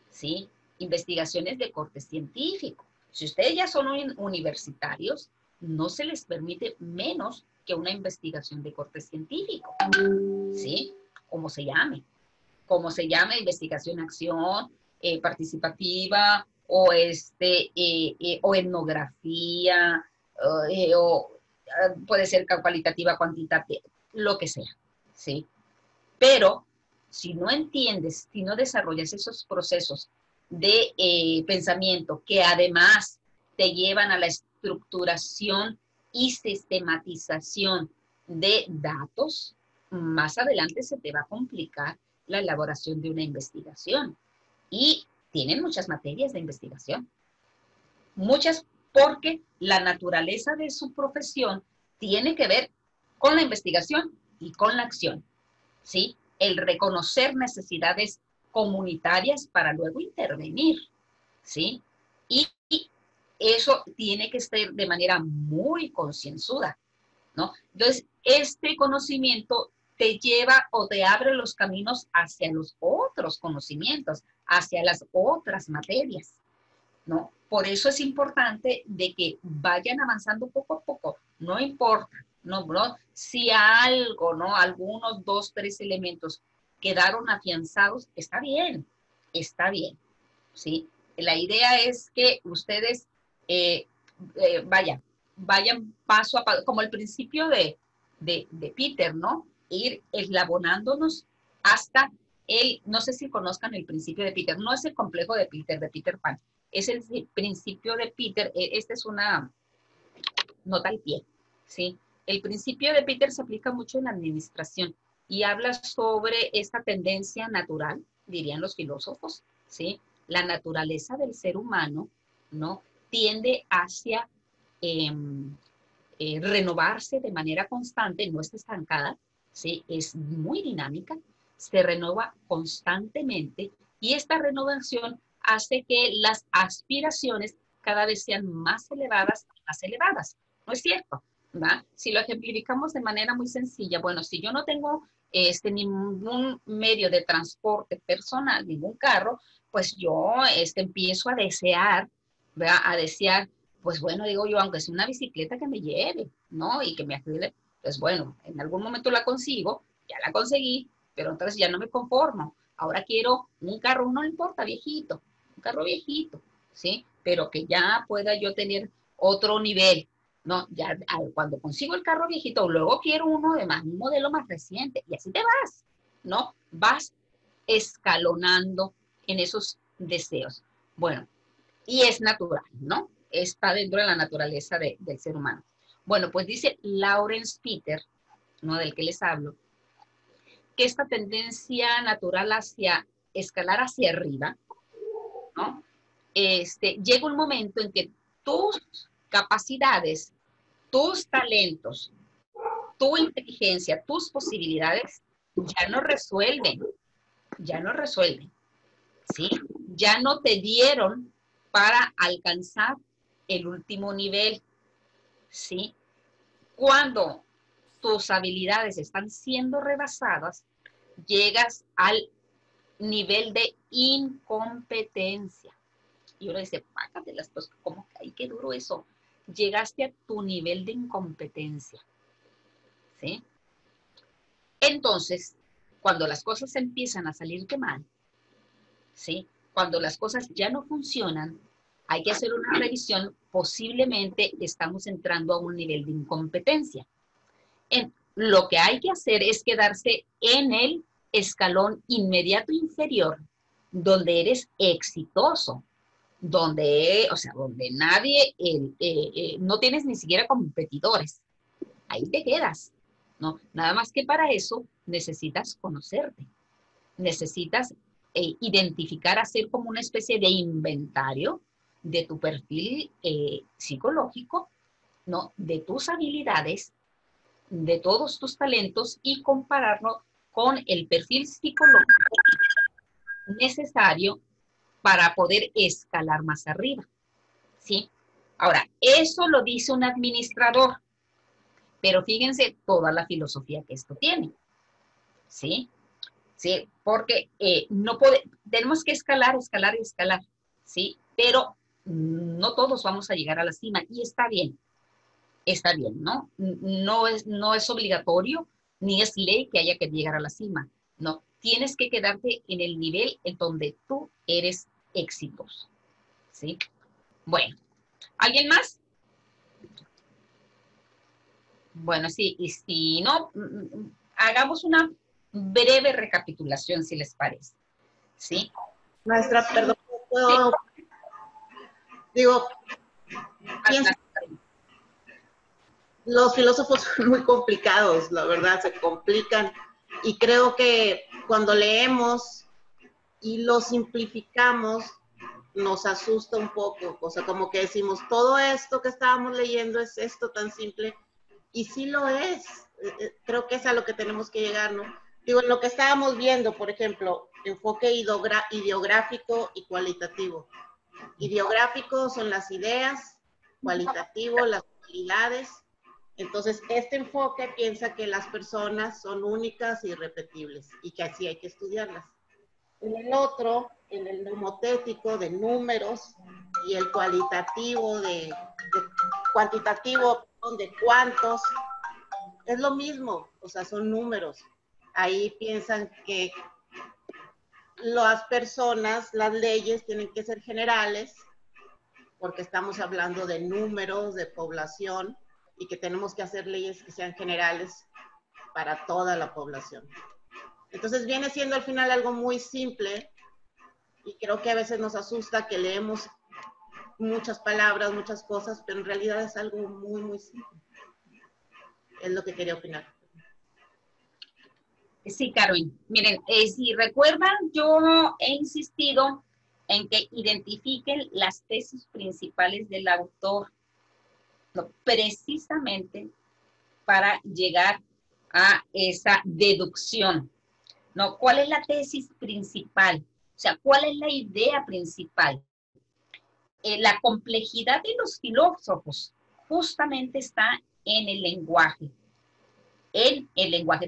¿sí? Investigaciones de corte científico. Si ustedes ya son universitarios, no se les permite menos que una investigación de corte científico, ¿sí? Como se llame, investigación-acción, participativa, o etnografía, puede ser cualitativa, cuantitativa, lo que sea, ¿sí? Pero si no entiendes, si no desarrollas esos procesos de pensamiento que además te llevan a la estructuración y sistematización de datos, más adelante se te va a complicar la elaboración de una investigación. Y tienen muchas materias de investigación, muchas porque la naturaleza de su profesión tiene que ver con la investigación y con la acción, ¿sí? El reconocer necesidades comunitarias para luego intervenir, ¿sí? Y eso tiene que ser de manera muy concienzuda, ¿no? Entonces, este conocimiento te lleva o te abre los caminos hacia los otros conocimientos, hacia las otras materias, ¿no? Por eso es importante de que vayan avanzando poco a poco, no importa, no, bro, si algo, ¿no? Algunos 2, 3 elementos quedaron afianzados, está bien, ¿sí? La idea es que ustedes eh, vayan paso a paso, como el principio de Peter, ¿no? Ir eslabonándonos hasta no sé si conozcan el principio de Peter, no es el complejo de Peter Pan, es el principio de Peter, esta es una nota al pie, ¿sí? El principio de Peter se aplica mucho en la administración y habla sobre esta tendencia natural, dirían los filósofos, ¿sí? La naturaleza del ser humano, ¿no? Tiende hacia renovarse de manera constante, no está estancada, ¿sí? Es muy dinámica, se renueva constantemente y esta renovación hace que las aspiraciones cada vez sean más elevadas, ¿no es cierto? ¿Va? Si lo ejemplificamos de manera muy sencilla, bueno, si yo no tengo ningún medio de transporte personal, ningún carro, pues yo empiezo a desear, ¿verdad? A desear, pues bueno, digo yo, aunque sea una bicicleta que me lleve, ¿no? Y que me ayude, pues bueno, en algún momento la consigo, ya la conseguí, pero entonces ya no me conformo. Ahora quiero un carro, no importa, viejito, un carro viejito, ¿sí? Pero que ya pueda yo tener otro nivel, ¿no? Ya cuando consigo el carro viejito, luego quiero uno de más, un modelo más reciente, y así te vas, ¿no? Vas escalonando en esos deseos. Bueno, y es natural, ¿no? Está dentro de la naturaleza del ser humano. Bueno, pues dice Lawrence Peter, ¿no? Del que les hablo, que esta tendencia natural hacia escalar hacia arriba, ¿no? Llega un momento en que tus capacidades, tus talentos tu inteligencia, tus posibilidades ya no resuelven, ¿sí? Ya no te dieron para alcanzar el último nivel, ¿sí? Cuando tus habilidades están siendo rebasadas, llegas al nivel de incompetencia. Y uno dice, págatelas, pues, ¿cómo que? Ay, qué duro eso. Llegaste a tu nivel de incompetencia, ¿sí? Entonces, cuando las cosas empiezan a salirte mal, ¿sí? Cuando las cosas ya no funcionan, hay que hacer una revisión. Posiblemente estamos entrando a un nivel de incompetencia. Lo que hay que hacer es quedarse en el escalón inmediato inferior, donde eres exitoso, donde nadie, no tienes ni siquiera competidores. Ahí te quedas, ¿no? Nada más que para eso necesitas conocerte, necesitas identificar, hacer como una especie de inventario de tu perfil psicológico, ¿no? De tus habilidades, de todos tus talentos y compararlo con el perfil psicológico necesario para poder escalar más arriba, ¿sí? Ahora, eso lo dice un administrador, pero fíjense toda la filosofía que esto tiene, ¿sí? ¿Sí? Porque tenemos que escalar, ¿sí? Pero no todos vamos a llegar a la cima y está bien, ¿no? No es obligatorio ni es ley que haya que llegar a la cima, no. Tienes que quedarte en el nivel en donde tú eres exitoso, ¿sí? Bueno, ¿alguien más? Bueno, sí, y si no, hagamos una breve recapitulación, si les parece, ¿sí? Maestra, perdón, ¿puedo? Sí. Digo, los filósofos son muy complicados, la verdad, se complican. Y creo que cuando leemos y lo simplificamos, nos asusta un poco. O sea, como que decimos, todo esto que estábamos leyendo es esto tan simple. Y sí lo es. Creo que es a lo que tenemos que llegar, ¿no? Digo, en lo que estábamos viendo, por ejemplo, enfoque ideográfico y cualitativo. Ideográfico son las ideas, cualitativo las habilidades. Entonces, este enfoque piensa que las personas son únicas e irrepetibles y que así hay que estudiarlas. En el otro, en el mnemotético de números y el cuantitativo de cuántos, es lo mismo, o sea, son números. Ahí piensan que las personas, las leyes tienen que ser generales, porque estamos hablando de números, de población, y que tenemos que hacer leyes que sean generales para toda la población. Entonces viene siendo al final algo muy simple, y creo que a veces nos asusta que leemos muchas palabras, muchas cosas, pero en realidad es algo muy, muy simple. Es lo que quería opinar. Sí, Carmen. Miren, si recuerdan, yo he insistido en que identifiquen las tesis principales del autor, ¿no? Precisamente para llegar a esa deducción, ¿no? ¿Cuál es la tesis principal? O sea, ¿cuál es la idea principal? La complejidad de los filósofos justamente está en el lenguaje,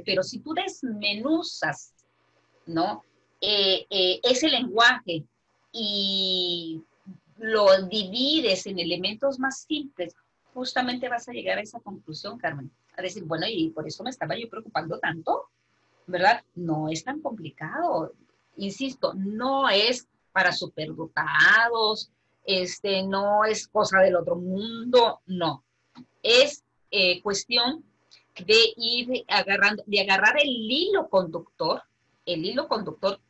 pero si tú desmenuzas, ¿no? Ese lenguaje y lo divides en elementos más simples, justamente vas a llegar a esa conclusión, Carmen. A decir, bueno, y por eso me estaba yo preocupando tanto, ¿verdad? No es tan complicado. Insisto, no es para superdotados, no es cosa del otro mundo, no. Es cuestión de ir agarrando, de agarrar el hilo conductor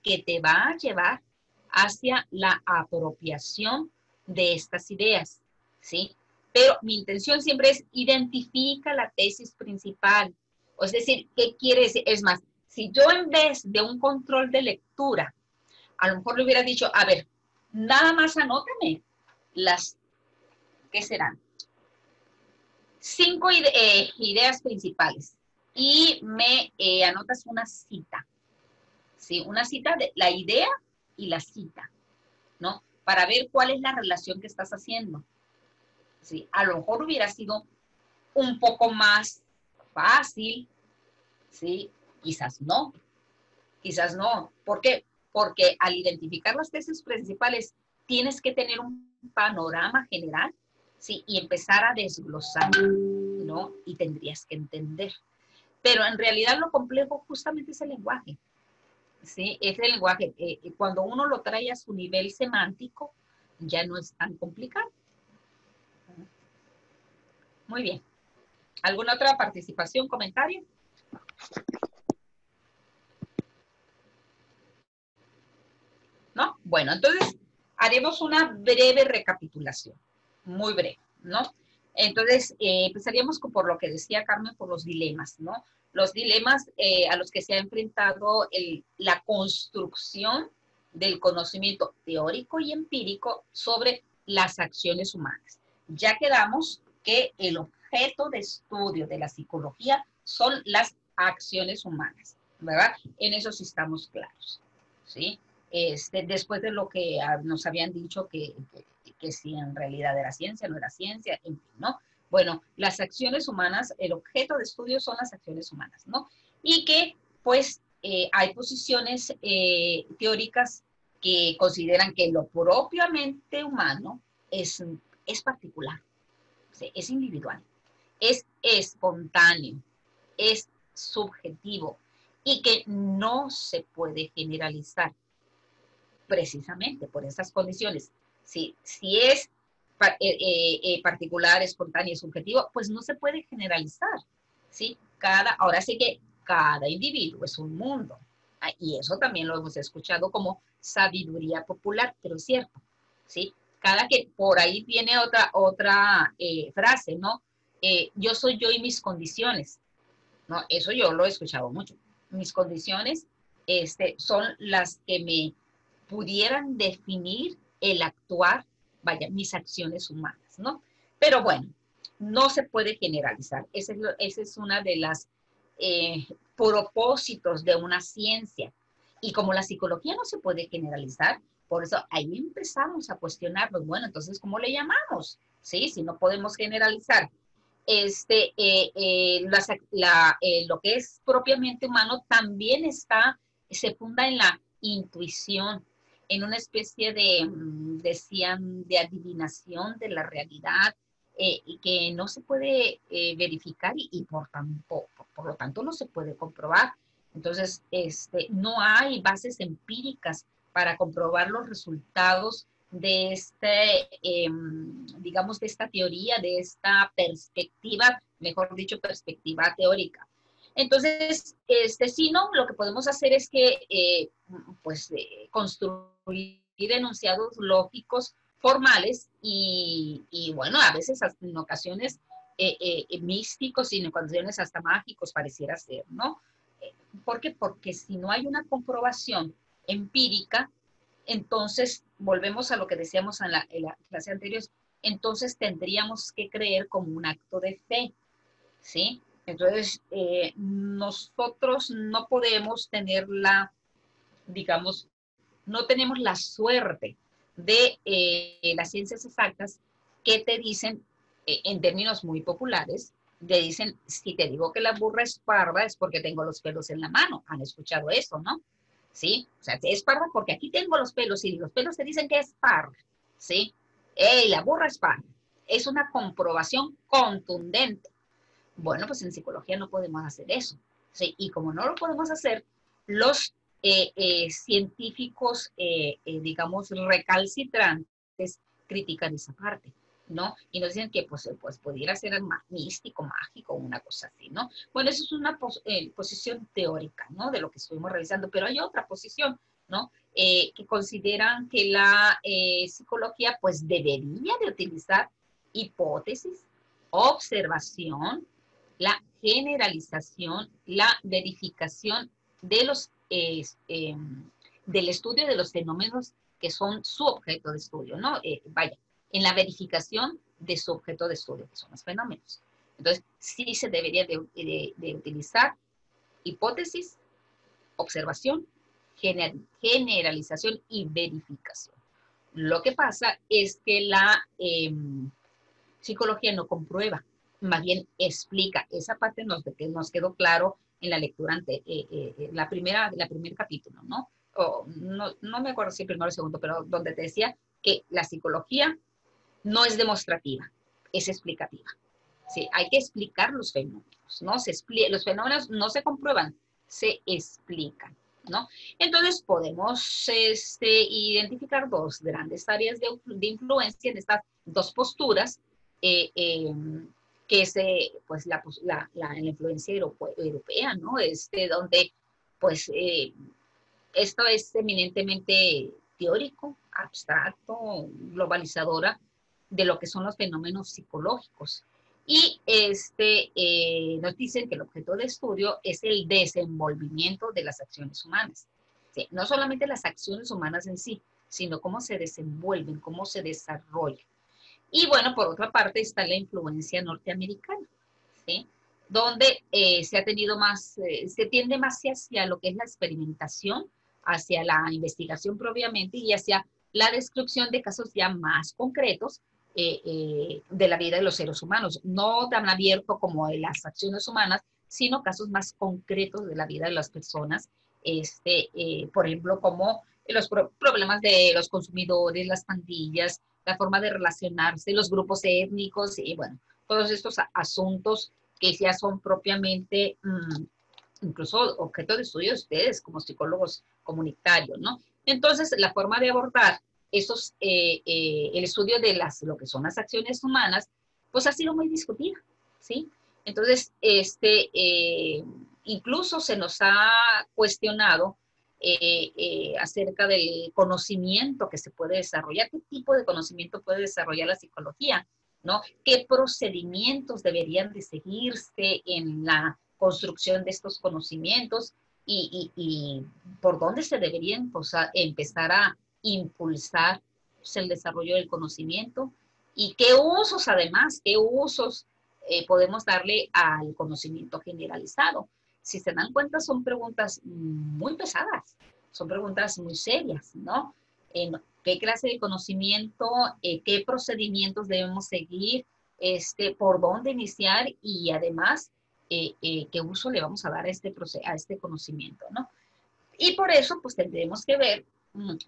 que te va a llevar hacia la apropiación de estas ideas, ¿sí? Pero mi intención siempre es identifica la tesis principal. Es decir, ¿qué quiere decir? Es más, si yo en vez de un control de lectura, a lo mejor le hubiera dicho, a ver, nada más anótame las, ¿qué serán? 5 ideas principales. y me anotas una cita, ¿sí? Una cita de la idea y la cita, ¿no? Para ver cuál es la relación que estás haciendo. ¿Sí? A lo mejor hubiera sido un poco más fácil, ¿sí? Quizás no, quizás no. ¿Por qué? Porque al identificar las tesis principales, tienes que tener un panorama general, ¿sí? Y empezar a desglosar, ¿no? Y tendrías que entender. Pero en realidad lo complejo justamente es el lenguaje, ¿sí? Es el lenguaje. Cuando uno lo trae a su nivel semántico, ya no es tan complicado. Muy bien. ¿Alguna otra participación, comentario? ¿No? Bueno, entonces haremos una breve recapitulación, muy breve, ¿no? Entonces, empezaríamos por lo que decía Carmen, por los dilemas, ¿no? Los dilemas a los que se ha enfrentado la construcción del conocimiento teórico y empírico sobre las acciones humanas. Ya quedamos que el objeto de estudio de la psicología son las acciones humanas, ¿verdad? En eso sí estamos claros, ¿sí? Después de lo que nos habían dicho que si en realidad era ciencia, no era ciencia, en fin, ¿no? Bueno, las acciones humanas, el objeto de estudio son las acciones humanas, ¿no? Y que, pues, hay posiciones teóricas que consideran que lo propiamente humano es particular, ¿sí? Es individual, es espontáneo, es subjetivo y que no se puede generalizar precisamente por esas condiciones. Si es particular, espontáneo y subjetivo, pues no se puede generalizar, ¿sí? Ahora sí que cada individuo es un mundo, y eso también lo hemos escuchado como sabiduría popular, pero es cierto, ¿sí? Por ahí viene otra frase, ¿no? Yo soy yo y mis condiciones, ¿no? Eso yo lo he escuchado mucho. Mis condiciones son las que me pudieran definir el actuar, vaya, mis acciones humanas, ¿no? Pero bueno, no se puede generalizar. Esa es una de las propósitos de una ciencia. Y como la psicología no se puede generalizar, por eso ahí empezamos a cuestionarnos, bueno, entonces, ¿cómo le llamamos? ¿Sí? Si no podemos generalizar lo que es propiamente humano también se funda en la intuición, en una especie decían, de adivinación de la realidad, y que no se puede verificar y por lo tanto no se puede comprobar. Entonces, no hay bases empíricas para comprobar los resultados de digamos, de esta teoría, de esta perspectiva, mejor dicho, perspectiva teórica. Entonces, si no, lo que podemos hacer es que, construir enunciados lógicos formales y bueno, a veces en ocasiones místicos y en ocasiones hasta mágicos pareciera ser, ¿no? ¿Por qué? Porque si no hay una comprobación empírica, entonces volvemos a lo que decíamos en la clase anterior, entonces tendríamos que creer como un acto de fe, ¿sí? Entonces, nosotros no podemos tener digamos, no tenemos la suerte de las ciencias exactas que te dicen, en términos muy populares, te dicen, si te digo que la burra es parda es porque tengo los pelos en la mano. Han escuchado eso, ¿no? ¿Sí? O sea, es parda porque aquí tengo los pelos y los pelos te dicen que es parda, ¿sí? ¡Ey, la burra es parda! Es una comprobación contundente. Bueno, pues en psicología no podemos hacer eso, ¿sí? Y como no lo podemos hacer, los científicos, digamos, recalcitrantes, critican esa parte, ¿no? Y nos dicen que pues pudiera ser místico, mágico, una cosa así, ¿no? Bueno, eso es una posición teórica, ¿no? De lo que estuvimos revisando, pero hay otra posición, ¿no? Que consideran que la psicología pues debería de utilizar hipótesis, observación, la generalización, la verificación de del estudio de los fenómenos que son su objeto de estudio, ¿no? Vaya, en la verificación de su objeto de estudio, que son los fenómenos. Entonces, sí se debería de utilizar hipótesis, observación, generalización y verificación. Lo que pasa es que la psicología no comprueba, más bien explica. Esa parte nos quedó claro en la lectura la primer capítulo, ¿no? No me acuerdo si el primero o el segundo, pero donde te decía que la psicología no es demostrativa, es explicativa. Sí, hay que explicar los fenómenos, ¿no? Los fenómenos no se comprueban, se explican, ¿no? Entonces podemos identificar dos grandes áreas de influencia en estas dos posturas, que es pues la influencia europea, ¿no? Donde pues esto es eminentemente teórico, abstracto, globalizadora de lo que son los fenómenos psicológicos. Y nos dicen que el objeto de estudio es el desenvolvimiento de las acciones humanas. Sí, no solamente las acciones humanas en sí, sino cómo se desenvuelven, cómo se desarrollan. Y bueno, por otra parte está la influencia norteamericana, ¿sí? Donde se tiende más hacia lo que es la experimentación, hacia la investigación propiamente y hacia la descripción de casos ya más concretos de la vida de los seres humanos, no tan abierto como de las acciones humanas, sino casos más concretos de la vida de las personas, por ejemplo, como los problemas de los consumidores, las pandillas, la forma de relacionarse, los grupos étnicos y bueno, todos estos asuntos que ya son propiamente incluso objeto de estudio de ustedes como psicólogos comunitarios, ¿no? Entonces, la forma de abordar el estudio de lo que son las acciones humanas, pues ha sido muy discutida, ¿sí? Entonces, incluso se nos ha cuestionado acerca del conocimiento que se puede desarrollar, qué tipo de conocimiento puede desarrollar la psicología, ¿no? ¿Qué procedimientos deberían de seguirse en la construcción de estos conocimientos y por dónde se deberían empezar a impulsar pues, el desarrollo del conocimiento y qué usos además, qué usos podemos darle al conocimiento generalizado? Si se dan cuenta, son preguntas muy pesadas, son preguntas muy serias, ¿no? ¿Qué clase de conocimiento, qué procedimientos debemos seguir, por dónde iniciar y además qué uso le vamos a dar a este conocimiento, ¿no? Y por eso, pues tendremos que ver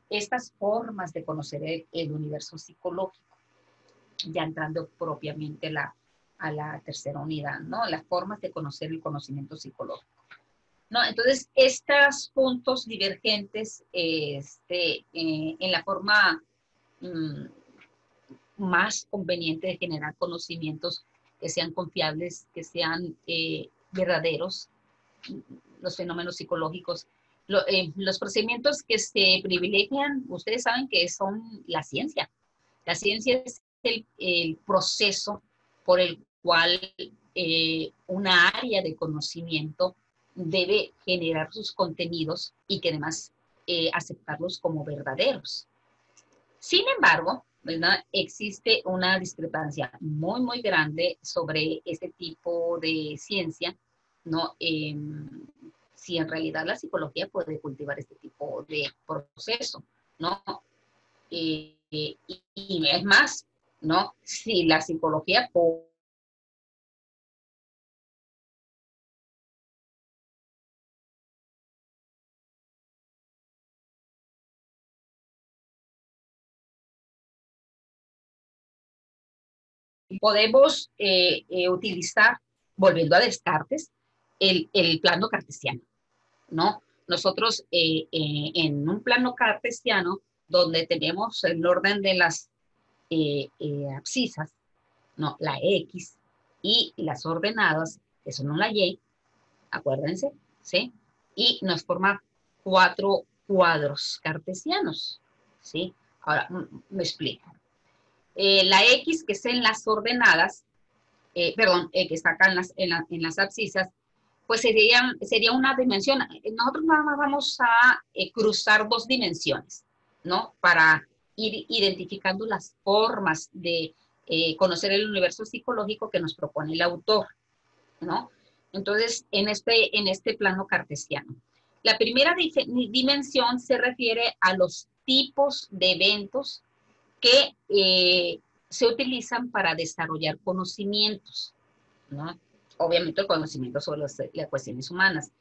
estas formas de conocer el universo psicológico, ya entrando propiamente a la tercera unidad, ¿no? Las formas de conocer el conocimiento psicológico, ¿no? Entonces, estos puntos divergentes en la forma más conveniente de generar conocimientos que sean confiables, que sean verdaderos, los fenómenos psicológicos. Los procedimientos que se privilegian, ustedes saben que son la ciencia. La ciencia es el proceso por el cual una área de conocimiento debe generar sus contenidos y que además aceptarlos como verdaderos. Sin embargo, ¿verdad? Existe una discrepancia muy, muy grande sobre este tipo de ciencia, ¿no? Si en realidad la psicología puede cultivar este tipo de proceso, ¿no? Y es más, ¿no? Si la psicología podemos utilizar, volviendo a Descartes, el plano cartesiano, ¿no? Nosotros en un plano cartesiano, donde tenemos el orden de las abscisas, ¿no? La X y las ordenadas, que son la Y, acuérdense, ¿sí? Y nos forma 4 cuadros cartesianos, ¿sí? Ahora, me explico. La X, que es en las ordenadas, que está acá en las abscisas, pues sería una dimensión. Nosotros nada más vamos a cruzar 2 dimensiones, ¿no? Para ir identificando las formas de conocer el universo psicológico que nos propone el autor, ¿no? Entonces, en este plano cartesiano. La primera dimensión se refiere a los tipos de eventos que se utilizan para desarrollar conocimientos, ¿no? Obviamente el conocimiento sobre las cuestiones humanas.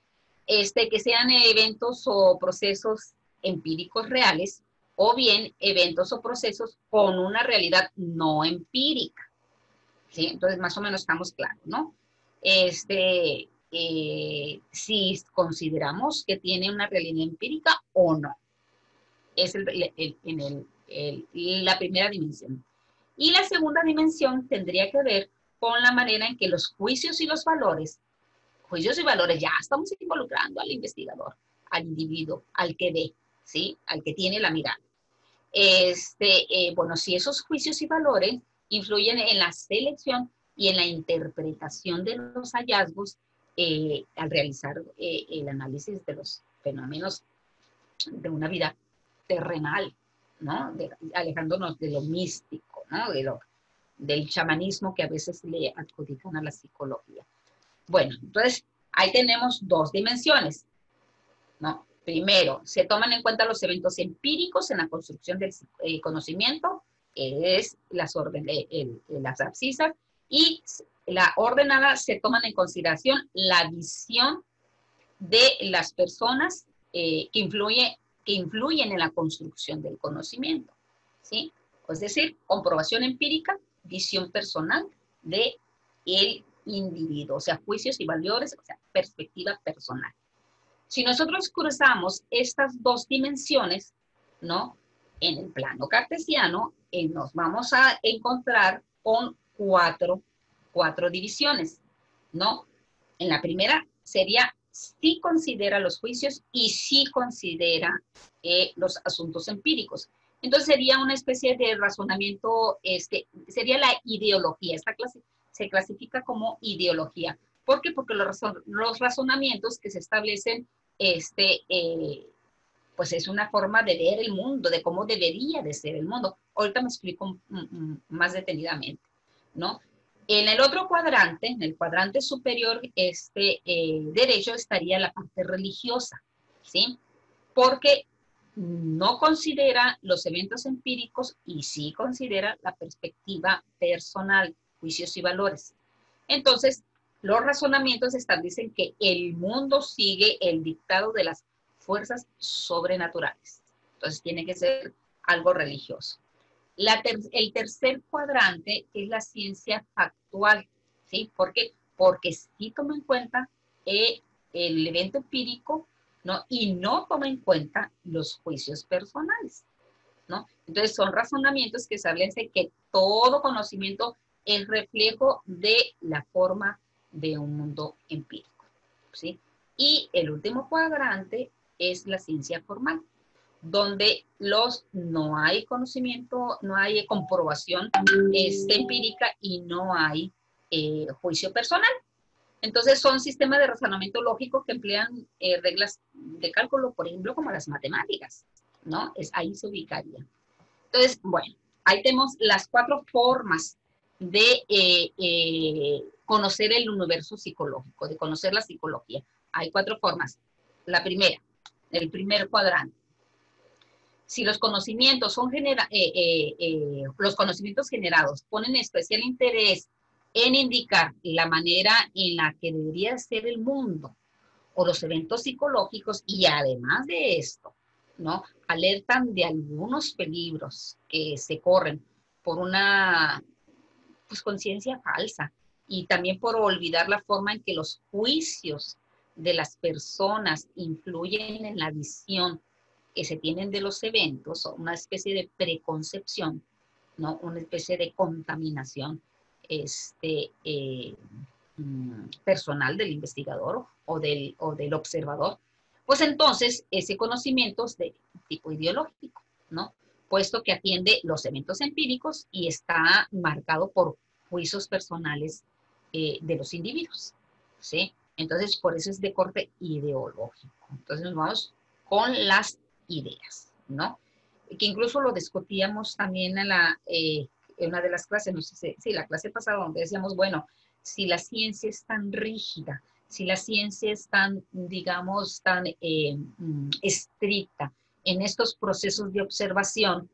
Que sean eventos o procesos empíricos reales, o bien eventos o procesos con una realidad no empírica, ¿sí? Entonces, más o menos estamos claros, ¿no? Si consideramos que tiene una realidad empírica o no. Es la primera dimensión. Y la segunda dimensión tendría que ver con la manera en que los juicios y valores ya estamos involucrando al investigador, al individuo, al que ve, ¿sí? Al que tiene la mirada. Bueno, si esos juicios y valores influyen en la selección y en la interpretación de los hallazgos al realizar el análisis de los fenómenos de una vida terrenal, ¿no? Alejándonos de lo místico, ¿no? Del chamanismo que a veces le adjudican a la psicología. Bueno, entonces ahí tenemos dos dimensiones, ¿no? Primero, se toman en cuenta los eventos empíricos en la construcción del conocimiento, que es las abscisas, y la ordenada se toman en consideración la visión de las personas que influyen en la construcción del conocimiento, ¿sí? Es decir, comprobación empírica, visión personal de el individuo, o sea, juicios y valores, o sea, perspectiva personal. Si nosotros cruzamos estas dos dimensiones, ¿no? En el plano cartesiano, nos vamos a encontrar con cuatro divisiones, ¿no? En la primera sería si considera los juicios y si considera los asuntos empíricos. Entonces sería una especie de razonamiento, sería la ideología. Esta clase se clasifica como ideología. ¿Por qué? Porque los razonamientos que se establecen, pues es una forma de ver el mundo, de cómo debería de ser el mundo. Ahorita me explico más detenidamente, ¿no? En el otro cuadrante, en el cuadrante superior derecho, estaría la parte religiosa, ¿sí? Porque no considera los eventos empíricos y sí considera la perspectiva personal, juicios y valores. Entonces, los razonamientos establecen que el mundo sigue el dictado de las fuerzas sobrenaturales. Entonces, tiene que ser algo religioso. El tercer cuadrante es la ciencia factual, ¿sí? ¿Por qué? Porque sí toma en cuenta el evento empírico, ¿no? Y no toma en cuenta los juicios personales, ¿no? Entonces son razonamientos que establecen que todo conocimiento es reflejo de la forma de un mundo empírico, ¿sí? Y el último cuadrante es la ciencia formal, donde no hay conocimiento, no hay comprobación empírica y no hay juicio personal. Entonces son sistemas de razonamiento lógico que emplean reglas de cálculo, por ejemplo, como las matemáticas, ¿no? Ahí se ubicaría. Entonces, bueno, ahí tenemos las cuatro formas de conocer el universo psicológico, de conocer la psicología. Hay cuatro formas. La primera, el primer cuadrante. Si los conocimientos los conocimientos generados ponen especial interés en indicar la manera en la que debería ser el mundo o los eventos psicológicos, y además de esto, ¿no? Alertan de algunos peligros que se corren por una conciencia falsa y también por olvidar la forma en que los juicios de las personas influyen en la visión que se tienen de los eventos, una especie de preconcepción, ¿no? Una especie de contaminación personal del investigador o del observador, pues entonces ese conocimiento es de tipo ideológico, ¿no? Puesto que atiende los eventos empíricos y está marcado por juicios personales de los individuos, ¿sí? Entonces, por eso es de corte ideológico. Entonces nos vamos con las ideas, ¿no? Que incluso lo discutíamos también en una de las clases, no sé si la clase pasada, donde decíamos, bueno, si la ciencia es tan rígida, si la ciencia es tan, digamos, tan estricta en estos procesos de observación,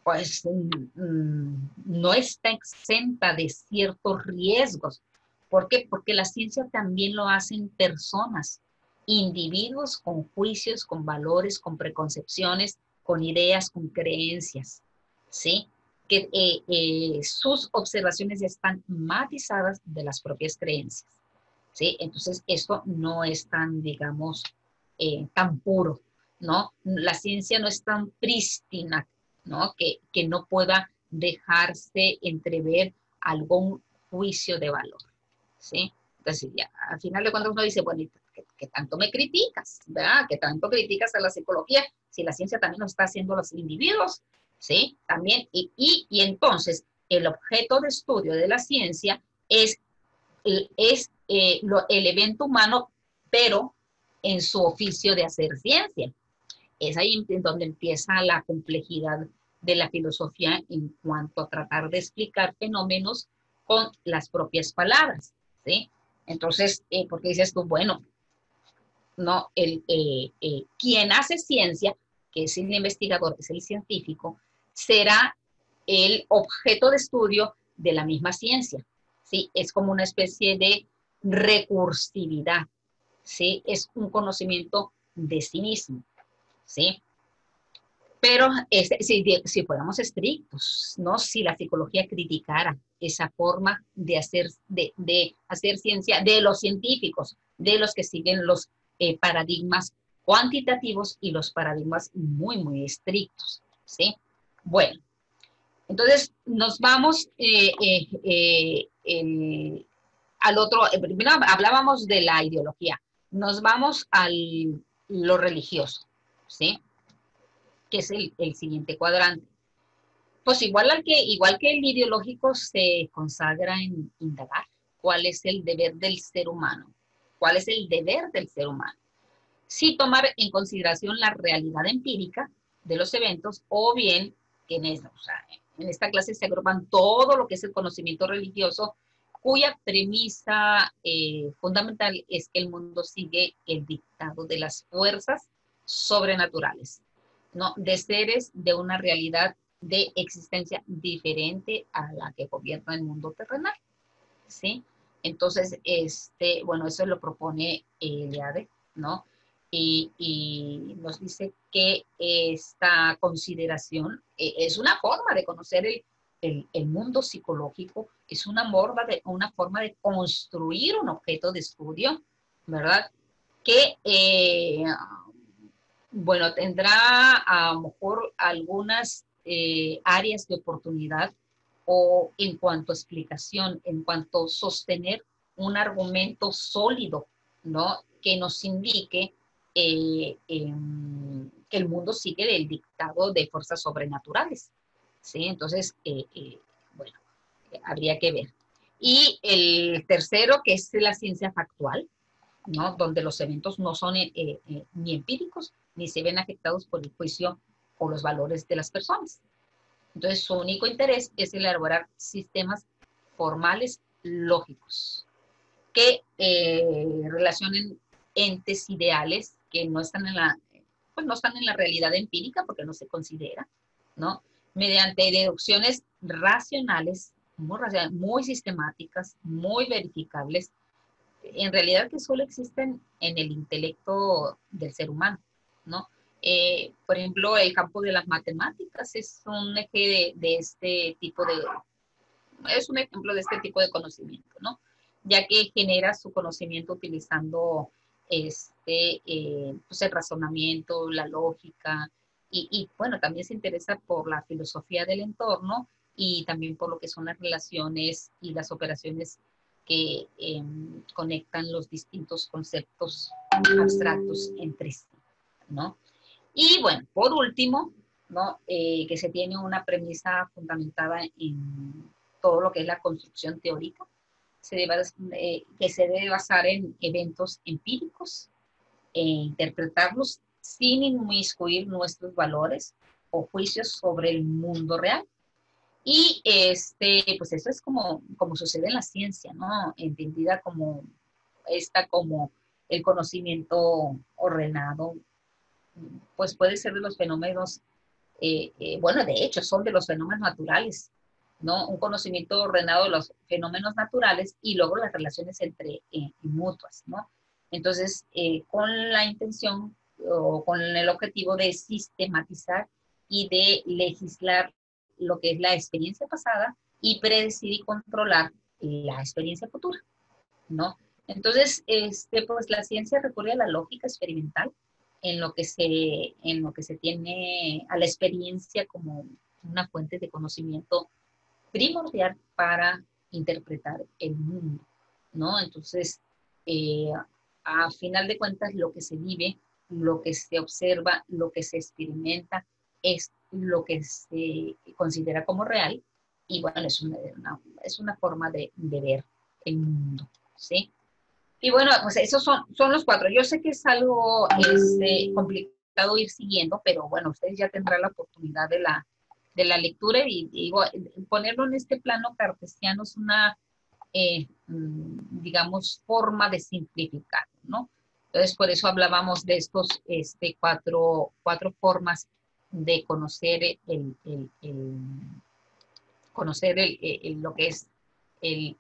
pues no está exenta de ciertos riesgos. ¿Por qué? Porque la ciencia también lo hacen personas, individuos con juicios, con valores, con preconcepciones, con ideas, con creencias, ¿sí? Que sus observaciones están matizadas de las propias creencias, ¿sí? Entonces, esto no es tan, digamos, tan puro, ¿no? La ciencia no es tan prístina, ¿no? Que no pueda dejarse entrever algún juicio de valor, ¿sí? Entonces, ya, al final de cuentas uno dice, bueno, ¿qué tanto me criticas? ¿Verdad? ¿Qué tanto criticas a la psicología? Si la ciencia también lo está haciendo los individuos, ¿sí? También, y entonces, el objeto de estudio de la ciencia es el evento humano, pero en su oficio de hacer ciencia. Es ahí en donde empieza la complejidad de la filosofía en cuanto a tratar de explicar fenómenos con las propias palabras, ¿sí? Entonces, porque dices tú, bueno, no, quien hace ciencia, que es el investigador, que es el científico, será el objeto de estudio de la misma ciencia, ¿sí? Es como una especie de recursividad, ¿sí? Es un conocimiento de sí mismo, ¿sí? Pero si fuéramos estrictos, ¿no? Si la psicología criticara esa forma de hacer ciencia de los científicos, de los que siguen los paradigmas cuantitativos y los paradigmas muy, muy estrictos, ¿sí? Bueno, entonces nos vamos al otro, primero hablábamos de la ideología, nos vamos a lo religioso, ¿sí? Que es el siguiente cuadrante. Pues igual que el ideológico se consagra en indagar cuál es el deber del ser humano, cuál es el deber del ser humano. Sí tomar en consideración la realidad empírica de los eventos o bien, en esta clase se agrupan todo lo que es el conocimiento religioso, cuya premisa fundamental es que el mundo sigue el dictado de las fuerzas sobrenaturales, ¿no? De seres de una realidad de existencia diferente a la que gobierna el mundo terrenal, ¿sí? Entonces, bueno, eso lo propone Eliade, ¿no? Y nos dice que esta consideración es una forma de conocer el mundo psicológico, es una forma de construir un objeto de estudio, ¿verdad? Que bueno, tendrá a lo mejor algunas áreas de oportunidad o en cuanto a explicación, en cuanto a sostener un argumento sólido, ¿no? Que nos indique que el mundo sigue el dictado de fuerzas sobrenaturales, ¿sí? Entonces, bueno, habría que ver. Y el tercero, que es la ciencia factual, ¿no? Donde los eventos no son ni empíricos, ni se ven afectados por el juicio o los valores de las personas. Entonces, su único interés es elaborar sistemas formales lógicos que relacionen entes ideales que no están no están en la realidad empírica porque no se considera, ¿no? Mediante deducciones racionales, muy sistemáticas, muy verificables, en realidad que solo existen en el intelecto del ser humano, ¿no? Por ejemplo, el campo de las matemáticas es un eje de este tipo es un ejemplo de este tipo de conocimiento, ¿no? Ya que genera su conocimiento utilizando pues el razonamiento, la lógica, bueno, también se interesa por la filosofía del entorno y también por lo que son las relaciones y las operaciones que conectan los distintos conceptos abstractos entre sí, ¿no? Y bueno, por último, ¿no? Que se tiene una premisa fundamentada en todo lo que es la construcción teórica, que se debe basar en eventos empíricos e interpretarlos sin inmiscuir nuestros valores o juicios sobre el mundo real. Y pues eso es como sucede en la ciencia, ¿no? Entendida como como el conocimiento ordenado, pues puede ser de los fenómenos, bueno, de hecho, son de los fenómenos naturales, ¿no? Un conocimiento ordenado de los fenómenos naturales y luego las relaciones entre mutuas, ¿no? Entonces, con la intención o con el objetivo de sistematizar y de legislar lo que es la experiencia pasada y predecir y controlar la experiencia futura, ¿no? Entonces, pues la ciencia recurre a la lógica experimental en lo que se tiene a la experiencia como una fuente de conocimiento primordial para interpretar el mundo, ¿no? Entonces, eh, a final de cuentas, lo que se vive, lo que se observa, lo que se experimenta, es lo que se considera como real, y bueno, es una forma de ver el mundo, ¿sí? Y bueno, pues esos son los cuatro. Yo sé que es algo complicado ir siguiendo, pero bueno, ustedes ya tendrán la oportunidad de la lectura y digo, ponerlo en este plano cartesiano es una, digamos, forma de simplificar, ¿no? Entonces, por eso hablábamos de estos cuatro formas de conocer lo que es el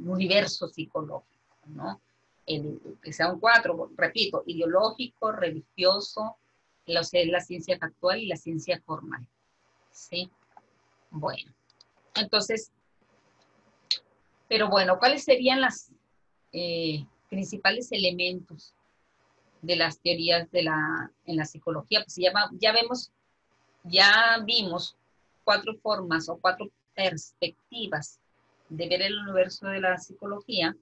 universo psicológico, ¿no? Que sean cuatro, repito, ideológico, religioso, la ciencia factual y la ciencia formal, ¿sí? Bueno, entonces, pero bueno, ¿cuáles serían los principales elementos de las teorías en la psicología? Pues ya vimos cuatro formas o cuatro perspectivas de ver el universo de la psicología.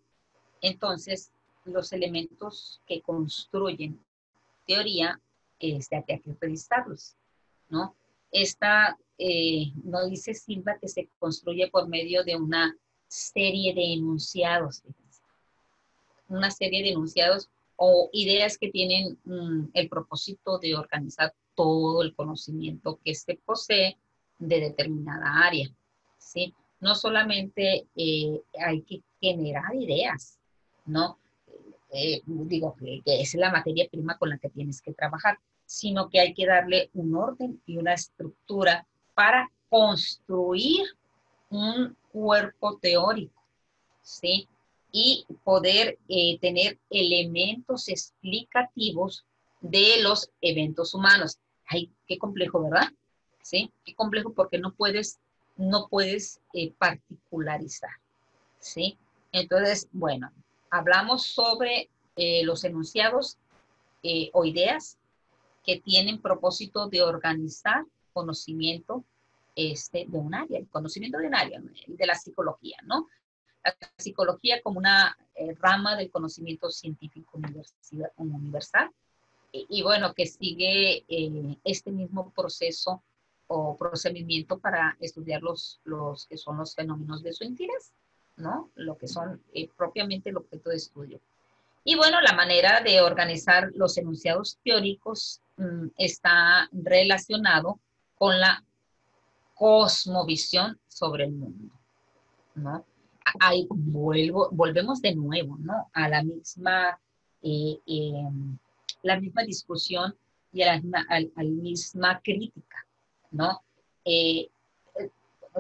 Entonces, los elementos que construyen teoría, hay que revisarlos, ¿no? No dice Silva que se construye por medio de una serie de enunciados, fíjense. Una serie de enunciados o ideas que tienen el propósito de organizar todo el conocimiento que se posee de determinada área, ¿sí? No solamente hay que generar ideas, ¿no? Digo que es la materia prima con la que tienes que trabajar, sino que hay que darle un orden y una estructura para construir un cuerpo teórico, ¿sí? Y poder tener elementos explicativos de los eventos humanos. Ay, qué complejo, ¿verdad? ¿Sí? Qué complejo porque no puedes particularizar, ¿sí? Entonces, bueno, hablamos sobre los enunciados o ideas que tienen propósito de organizar conocimiento de un área, el conocimiento de un área, de la psicología, ¿no? La psicología como una rama del conocimiento científico universal y bueno, que sigue este mismo proceso o procedimiento para estudiar los que son los fenómenos de su interés, ¿no? Lo que son propiamente el objeto de estudio. Y bueno, la manera de organizar los enunciados teóricos está relacionado con la cosmovisión sobre el mundo, ¿no? Ahí volvemos de nuevo, ¿no? A la misma discusión y a la misma crítica, ¿no? Eh,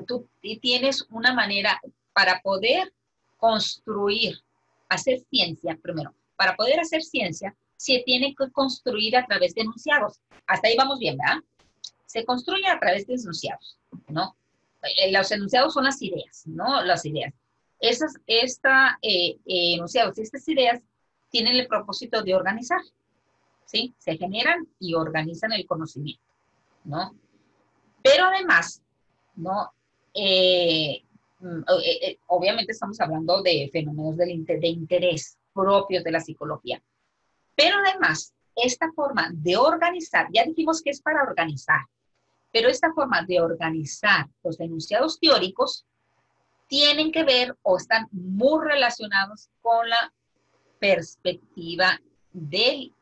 Tú tienes una manera para poder construir, hacer ciencia, primero, para poder hacer ciencia, se tiene que construir a través de enunciados. Hasta ahí vamos bien, ¿verdad? Se construye a través de enunciados, ¿no? Los enunciados son las ideas, ¿no? Las ideas. Enunciados, estas ideas tienen el propósito de organizar, ¿sí? Se generan y organizan el conocimiento, ¿no? Pero además, ¿no? Obviamente estamos hablando de fenómenos de interés propios de la psicología. Pero además, esta forma de organizar, ya dijimos que es para organizar, pero esta forma de organizar los enunciados teóricos tienen que ver o están muy relacionados con la perspectiva del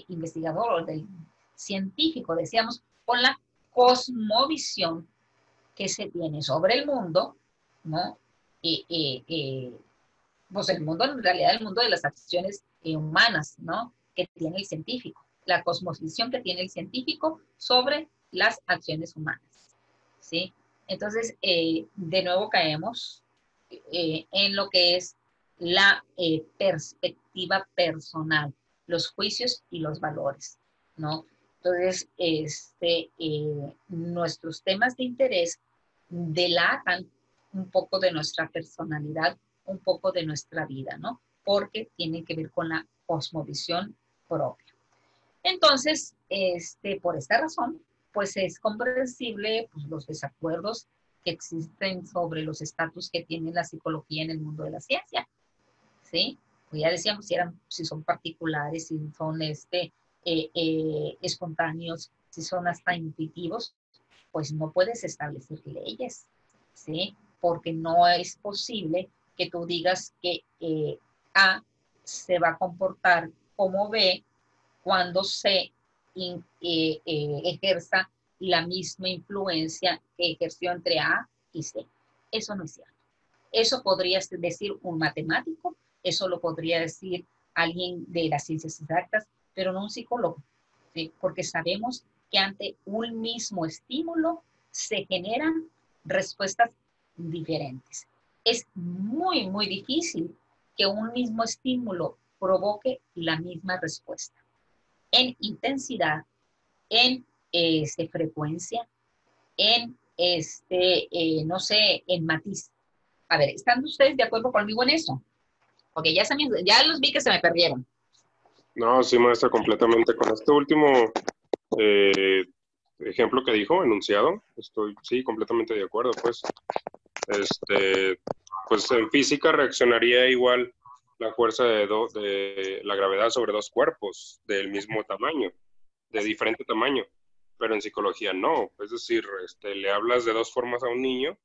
investigador o del científico, decíamos, con la cosmovisión que se tiene sobre el mundo, ¿no? Pues el mundo, en realidad el mundo de las acciones humanas, ¿no? Que tiene el científico, la cosmovisión que tiene el científico sobre las acciones humanas, ¿sí? Entonces, de nuevo caemos en lo que es la perspectiva personal, los juicios y los valores, ¿no? Entonces, nuestros temas de interés delatan un poco de nuestra personalidad, un poco de nuestra vida, ¿no? Porque tienen que ver con la cosmovisión propia. Entonces, por esta razón, pues es comprensible pues, los desacuerdos que existen sobre los estatus que tiene la psicología en el mundo de la ciencia, ¿sí? Pues ya decíamos si son particulares, si son espontáneos, si son hasta intuitivos, pues no puedes establecer leyes, ¿sí? Porque no es posible que tú digas que A se va a comportar como B cuando se ejerza la misma influencia que ejerció entre A y C. Eso no es cierto. Eso podría decir un matemático, eso lo podría decir alguien de las ciencias exactas, pero no un psicólogo, ¿sí? Porque sabemos que ante un mismo estímulo se generan respuestas diferentes. Es muy, muy difícil que un mismo estímulo provoque la misma respuesta en intensidad, en frecuencia, en no sé, en matiz. A ver, ¿están ustedes de acuerdo conmigo en eso? Porque ya los vi que se me perdieron. No, sí, maestra, completamente. Con este último ejemplo que dijo, enunciado, estoy, sí, completamente de acuerdo, pues. Pues en física reaccionaría igual la fuerza de la gravedad sobre dos cuerpos del mismo tamaño, de diferente tamaño, pero en psicología no. Es decir, le hablas de dos formas a un niño,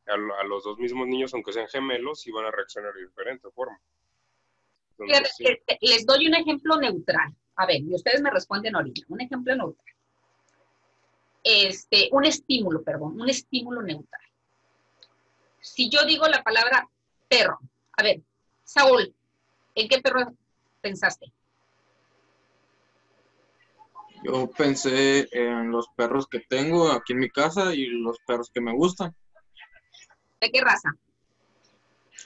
a los dos mismos niños, aunque sean gemelos, y van a reaccionar de diferente forma. Entonces, sí. Les doy un ejemplo neutral. A ver, y ustedes me responden ahorita. Un ejemplo neutral. Un estímulo neutral. Si yo digo la palabra perro, a ver, Saúl, ¿en qué perro pensaste? Yo pensé en los perros que tengo aquí en mi casa y los perros que me gustan. ¿De qué raza?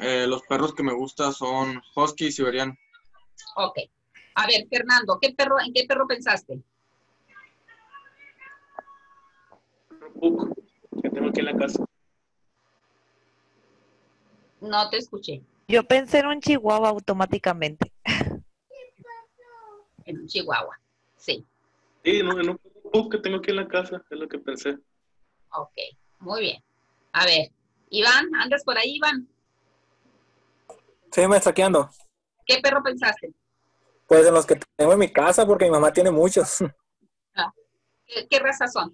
Los perros que me gustan son husky y siberiano. Ok. A ver, Fernando, ¿en qué perro pensaste? Pug, que tengo aquí en la casa. No te escuché. Yo pensé en un chihuahua automáticamente. En un chihuahua, sí. Sí, no, en un Pug que tengo aquí en la casa, es lo que pensé. Ok, muy bien. A ver, Iván, ¿andas por ahí, Iván? Sí, maestra, aquí ando. ¿Qué perro pensaste? Pues en los que tengo en mi casa, porque mi mamá tiene muchos. Ah, ¿qué raza son?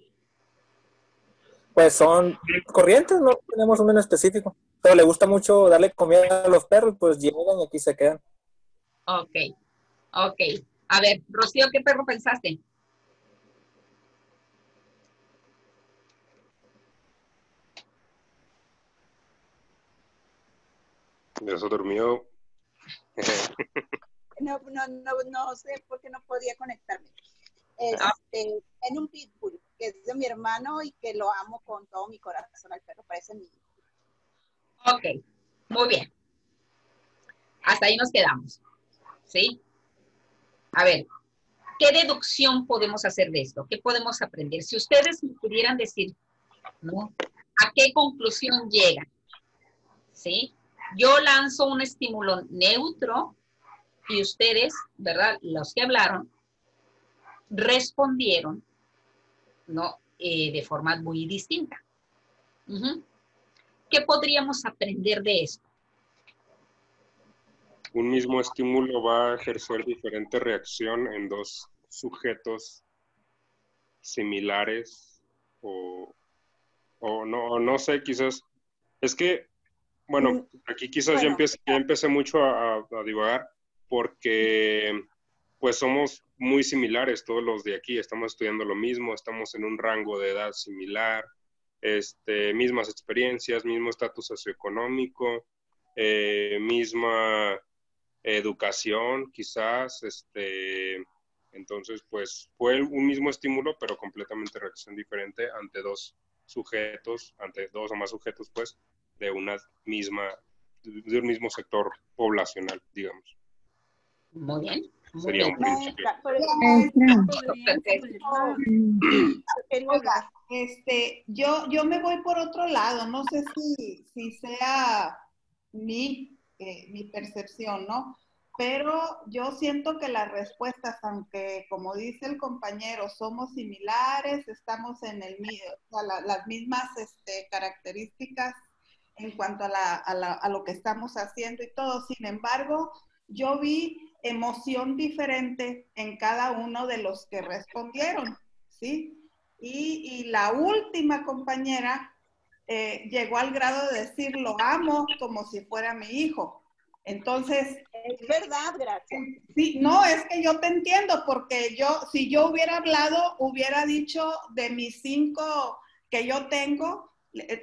Pues son corrientes, no tenemos uno en específico. Pero le gusta mucho darle comida a los perros, pues llegan y aquí se quedan. Ok. A ver, Rocío, ¿qué perro pensaste? Ya se durmió. No sé por qué no podía conectarme. En un pitbull, que es de mi hermano y que lo amo con todo mi corazón. Al perro parece mi hijo. Ok, muy bien. Hasta ahí nos quedamos. ¿Sí? A ver, ¿qué deducción podemos hacer de esto? ¿Qué podemos aprender? Si ustedes me pudieran decir, ¿no? ¿A qué conclusión llegan? ¿Sí? Yo lanzo un estímulo neutro y ustedes, ¿verdad? Los que hablaron, respondieron, ¿no? De forma muy distinta. ¿Qué podríamos aprender de esto? Un mismo estímulo va a ejercer diferente reacción en dos sujetos similares o no sé, quizás. Es que, bueno, aquí quizás ya empecé mucho a divagar porque pues somos muy similares todos los de aquí, estamos estudiando lo mismo, estamos en un rango de edad similar, mismas experiencias, mismo estatus socioeconómico, misma educación, quizás, entonces, pues, fue un mismo estímulo, pero completamente reacción diferente ante dos sujetos, ante dos o más sujetos, pues, de un mismo sector poblacional, digamos. Muy bien. Sería un principio. Oiga, yo me voy por otro lado, no sé si sea mi percepción, ¿no? Pero yo siento que las respuestas, aunque como dice el compañero, somos similares, estamos en las mismas características en cuanto a lo que estamos haciendo y todo, sin embargo, yo vi emoción diferente en cada uno de los que respondieron, ¿sí? Y la última compañera llegó al grado de decir, lo amo como si fuera mi hijo. Entonces... Es verdad, gracias. Sí, no, es que yo te entiendo, porque si yo hubiera hablado, hubiera dicho de mis 5 que yo tengo,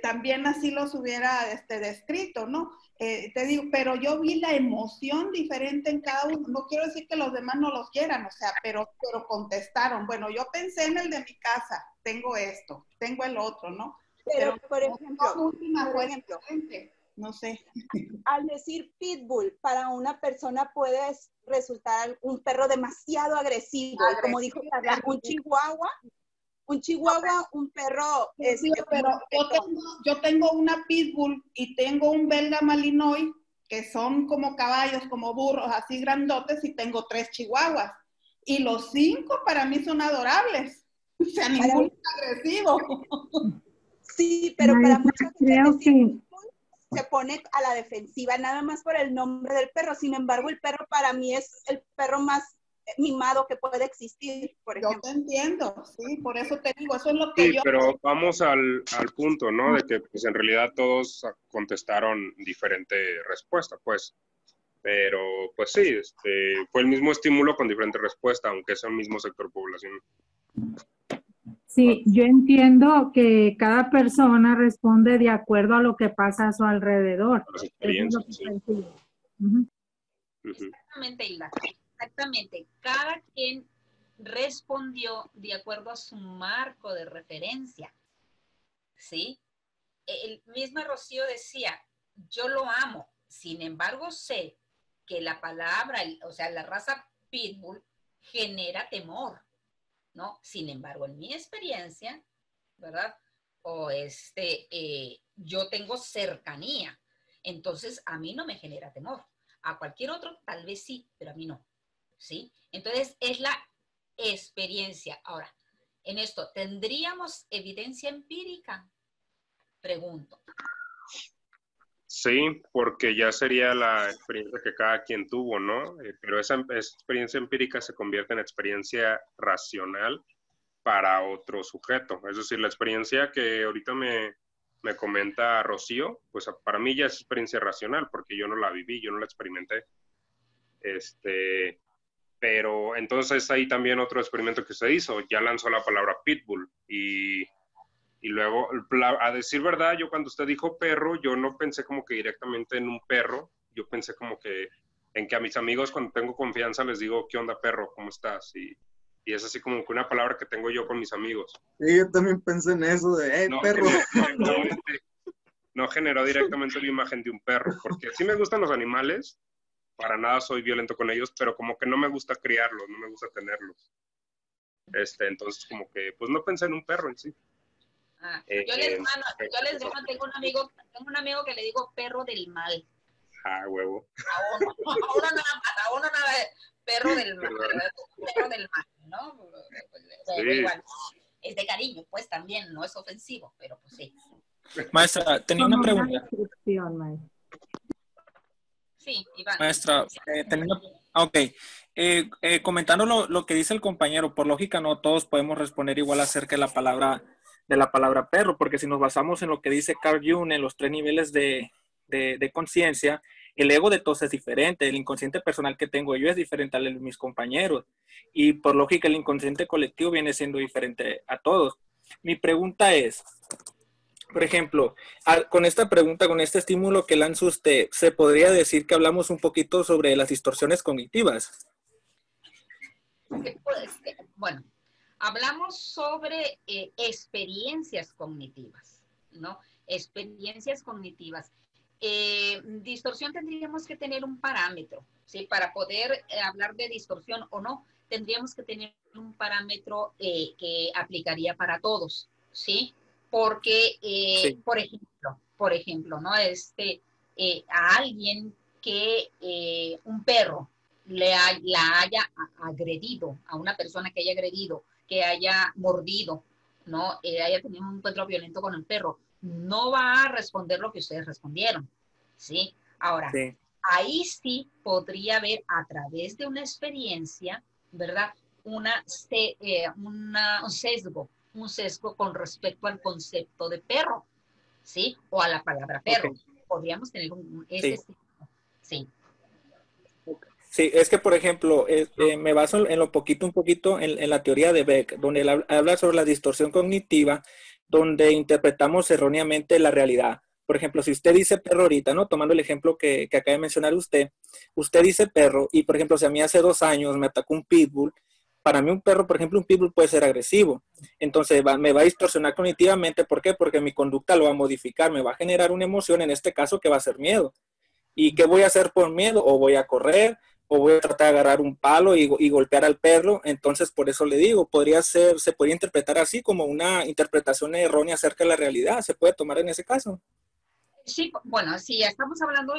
también así los hubiera descrito, ¿no? Te digo, pero yo vi la emoción diferente en cada uno. No quiero decir que los demás no los quieran, o sea, pero contestaron. Bueno, yo pensé en el de mi casa, tengo esto, tengo el otro, ¿no? Pero por ejemplo, no sé. Al decir pitbull, para una persona puede resultar un perro demasiado agresivo. Y como dijo Carla, un chihuahua, un perro... pero yo tengo una pitbull y tengo un belga malinois, que son como caballos, como burros, así grandotes, y tengo 3 chihuahuas. Y los 5 para mí son adorables. O sea, ninguno es agresivo. Sí, pero para muchas gente se pone a la defensiva nada más por el nombre del perro. Sin embargo, el perro para mí es el perro más mimado que puede existir, por ejemplo. Yo te entiendo, sí, por eso te digo, eso es lo que sí, pero vamos al punto, ¿no? De que pues en realidad todos contestaron diferente respuesta, pues. Pero pues sí, fue el mismo estímulo con diferente respuesta, aunque sea el mismo sector poblacional. Sí, yo entiendo que cada persona responde de acuerdo a lo que pasa a su alrededor. Las experiencias, es lo que sí. Exactamente, Hilda. Exactamente. Cada quien respondió de acuerdo a su marco de referencia. ¿Sí? El mismo Rocío decía, yo lo amo. Sin embargo, sé que la palabra, o sea, la raza pitbull genera temor, ¿no? Sin embargo, en mi experiencia, ¿verdad? O yo tengo cercanía. Entonces, a mí no me genera temor. A cualquier otro, tal vez sí, pero a mí no. ¿Sí? Entonces, es la experiencia. Ahora, en esto, ¿tendríamos evidencia empírica? Pregunto. Sí, porque ya sería la experiencia que cada quien tuvo, ¿no? Pero esa experiencia empírica se convierte en experiencia racional para otro sujeto. Es decir, la experiencia que ahorita me comenta Rocío, pues para mí ya es experiencia racional, porque yo no la viví, yo no la experimenté. Pero entonces ahí también otro experimento que se hizo, ya lanzó la palabra pitbull y luego, a decir verdad, yo cuando usted dijo perro, yo no pensé como que directamente en un perro, yo pensé como que en que a mis amigos cuando tengo confianza les digo, ¿qué onda perro? ¿Cómo estás? Y es así como que una palabra que tengo yo con mis amigos. Sí, yo también pensé en eso de, no, perro. No generó directamente la imagen de un perro, porque sí me gustan los animales, para nada soy violento con ellos, pero como que no me gusta criarlos, no me gusta tenerlos. Entonces como que, pues no pensé en un perro en sí. Yo les digo, tengo un amigo que le digo perro del mal. Ah, huevo. A uno nada más, perro del mal, ¿no? Sí. Igual, es de cariño, pues también, no es ofensivo, pero pues sí. Maestra, tenía una pregunta. Sí, Iván. Maestra, comentando lo que dice el compañero, por lógica no todos podemos responder igual acerca de la palabra perro, porque si nos basamos en lo que dice Carl Jung, en los 3 niveles de conciencia, el ego de todos es diferente, el inconsciente personal que tengo yo es diferente al de mis compañeros, y por lógica el inconsciente colectivo viene siendo diferente a todos. Mi pregunta es, Por ejemplo, con esta pregunta, con este estímulo que lanza usted, ¿se podría decir que hablamos un poquito sobre las distorsiones cognitivas? Bueno, hablamos sobre experiencias cognitivas, ¿no? Experiencias cognitivas. Distorsión tendríamos que tener un parámetro, ¿sí? Para poder hablar de distorsión o no, tendríamos que tener un parámetro que aplicaría para todos, ¿sí? Porque, Sí. por ejemplo, ¿no? A alguien que un perro la haya agredido, a una persona que haya agredido, que haya mordido, ¿no? Haya tenido un encuentro violento con el perro, no va a responder lo que ustedes respondieron, ¿sí? Ahora, Sí. ahí sí podría haber a través de una experiencia, ¿verdad? Un sesgo con respecto al concepto de perro, ¿sí? O a la palabra perro. Ok. Podríamos tener ese Sí. sesgo, sí. Sí, es que, por ejemplo, me baso en un poquito en la teoría de Beck, donde él habla sobre la distorsión cognitiva, donde interpretamos erróneamente la realidad. Por ejemplo, si usted dice perro ahorita, ¿no? Tomando el ejemplo que acaba de mencionar usted dice perro y, por ejemplo, si a mí hace 2 años me atacó un pitbull, para mí un perro, por ejemplo, un pitbull puede ser agresivo. Entonces me va a distorsionar cognitivamente. ¿Por qué? Porque mi conducta lo va a modificar, me va a generar una emoción, en este caso, que va a ser miedo. ¿Y qué voy a hacer por miedo? O voy a correr, o voy a tratar de agarrar un palo y golpear al perro. Entonces, por eso le digo, se podría interpretar así como una interpretación errónea acerca de la realidad. ¿Se puede tomar en ese caso? Sí, bueno, si estamos hablando,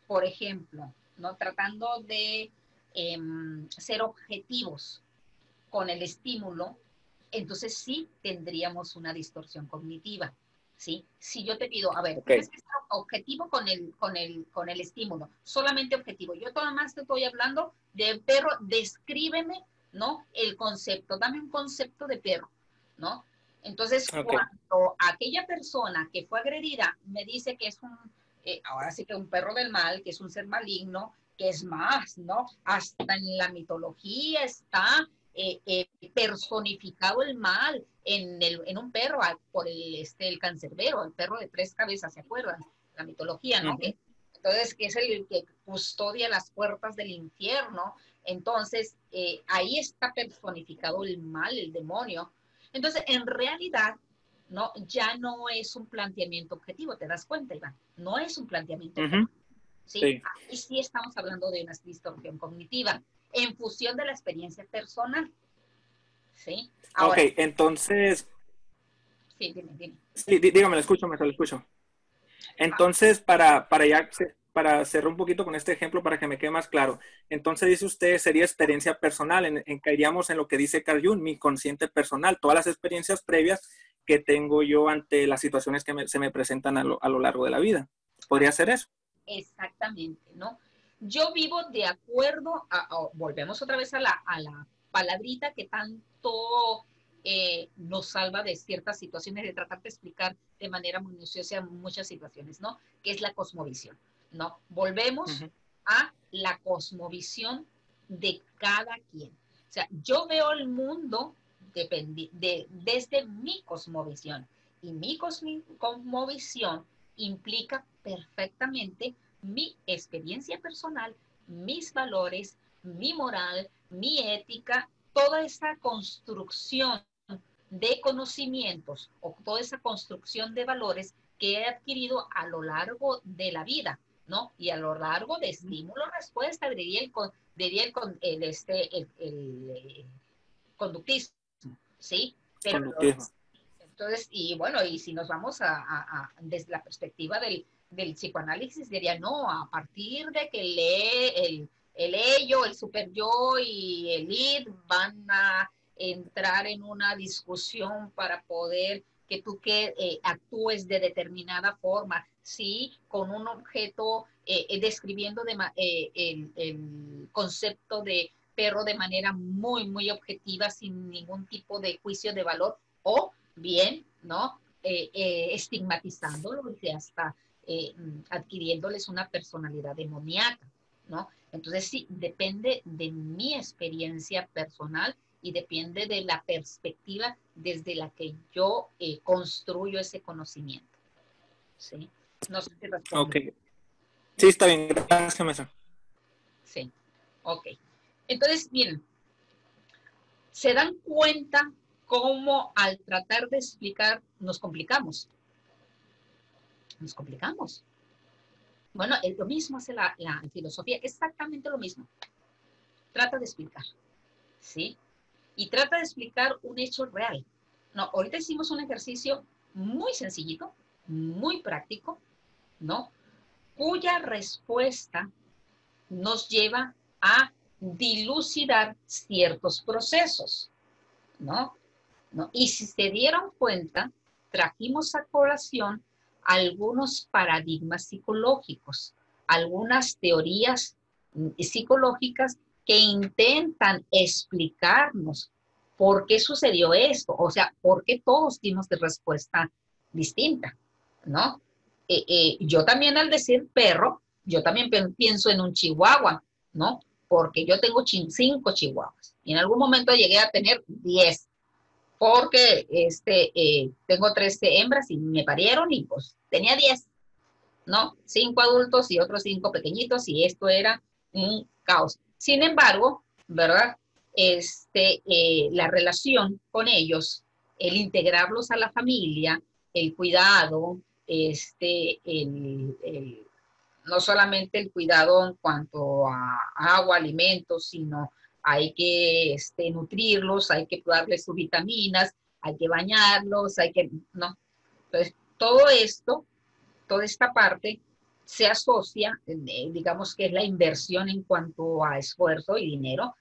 por ejemplo, ¿no? Tratando de ser objetivos con el estímulo, entonces sí tendríamos una distorsión cognitiva, ¿sí? Si yo te pido, a ver, Okay. tienes que ser objetivo con el estímulo, solamente objetivo. Yo todavía más te estoy hablando de perro, descríbeme, ¿no? El concepto, dame un concepto de perro, ¿no? Entonces, Okay. cuando aquella persona que fue agredida me dice que es ahora sí que un perro del mal, que es un ser maligno, que es más, ¿no? Hasta en la mitología está personificado el mal en un perro por el cancerbero, el perro de 3 cabezas, ¿se acuerdan? La mitología, ¿no? Uh-huh. Entonces, que es el que custodia las puertas del infierno. Entonces, ahí está personificado el mal, el demonio. Entonces, en realidad, no, ya no es un planteamiento objetivo, ¿te das cuenta, Iván? No es un planteamiento objetivo. Uh-huh. ¿Sí? Sí. Aquí sí estamos hablando de una distorsión cognitiva en función de la experiencia personal. ¿Sí? Ahora, Ok, entonces, sí, dime. sí, dígame, lo escucho. Entonces, para cerrar un poquito con este ejemplo, para que me quede más claro, entonces dice usted, sería experiencia personal, caeríamos en lo que dice Carl Jung, mi consciente personal, todas las experiencias previas que tengo yo ante las situaciones que se me presentan a lo largo de la vida. ¿Podría ser eso? Exactamente, ¿no? Yo vivo de acuerdo volvemos otra vez a la palabrita que tanto nos salva de ciertas situaciones, de tratar de explicar de manera minuciosa muchas situaciones, ¿no? Que es la cosmovisión, ¿no? Volvemos a la cosmovisión de cada quien. O sea, yo veo el mundo desde mi cosmovisión, y mi cosmovisión implica perfectamente mi experiencia personal, mis valores, mi moral, mi ética, toda esa construcción de conocimientos o toda esa construcción de valores que he adquirido a lo largo de la vida, ¿no? Y a lo largo de estímulo-respuesta, diría el conductismo, ¿sí? Pero Conductismo. entonces, y bueno, y si nos vamos desde la perspectiva del psicoanálisis, diría, no, a partir de que el ello, el super yo y el id van a entrar en una discusión para poder que tú actúes de determinada forma, sí, con un objeto describiendo el concepto de perro de manera muy, muy objetiva, sin ningún tipo de juicio de valor, o bien, ¿no? Estigmatizándolo y hasta adquiriéndoles una personalidad demoníaca, ¿no? Entonces sí, depende de mi experiencia personal y depende de la perspectiva desde la que yo construyo ese conocimiento. ¿Sí? No sé si responde. Ok. Sí, está bien. Gracias, maestra. Sí. Ok. Entonces, miren, se dan cuenta cómo al tratar de explicar nos complicamos. Nos complicamos. Bueno, lo mismo hace la filosofía, exactamente lo mismo. Trata de explicar, ¿sí? Y trata de explicar un hecho real. No, ahorita hicimos un ejercicio muy sencillito, muy práctico, ¿no? Cuya respuesta nos lleva a dilucidar ciertos procesos, ¿no? Y si se dieron cuenta, trajimos a colación algunos paradigmas psicológicos, algunas teorías psicológicas que intentan explicarnos por qué sucedió esto, o sea, por qué todos dimos de respuesta distinta, ¿no? Yo también al decir perro, yo también pienso en un chihuahua, ¿no? Porque yo tengo 5 chihuahuas y en algún momento llegué a tener 10, porque tengo 13 hembras y me parieron y pues tenía 10, ¿no? 5 adultos y otros 5 pequeñitos y esto era un caos. Sin embargo, ¿verdad? La relación con ellos, el integrarlos a la familia, el cuidado, no solamente el cuidado en cuanto a agua, alimentos, sino hay que nutrirlos, hay que darles sus vitaminas, hay que bañarlos, no. Entonces, todo esto, toda esta parte se asocia, digamos que es la inversión en cuanto a esfuerzo y dinero,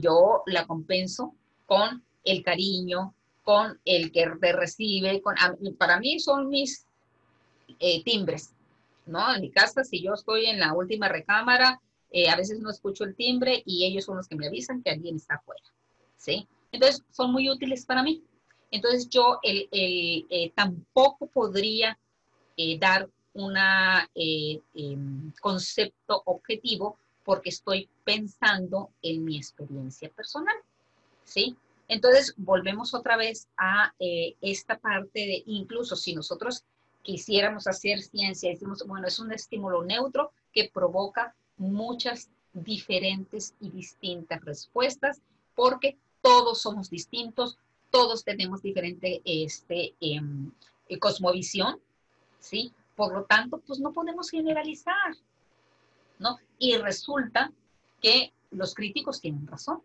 yo la compenso con el cariño, con el que te recibe, para mí son mis timbres, ¿no? En mi casa, si yo estoy en la última recámara, a veces no escucho el timbre y ellos son los que me avisan que alguien está afuera, ¿sí? Entonces, son muy útiles para mí. Entonces, yo tampoco podría dar un concepto objetivo porque estoy pensando en mi experiencia personal, ¿sí? Entonces, volvemos otra vez a esta parte de, incluso si nosotros quisiéramos hacer ciencia, decimos, bueno, es un estímulo neutro que provoca muchas diferentes y distintas respuestas, porque todos somos distintos, todos tenemos diferente cosmovisión, ¿sí? Por lo tanto, pues no podemos generalizar, ¿no? Y resulta que los críticos tienen razón.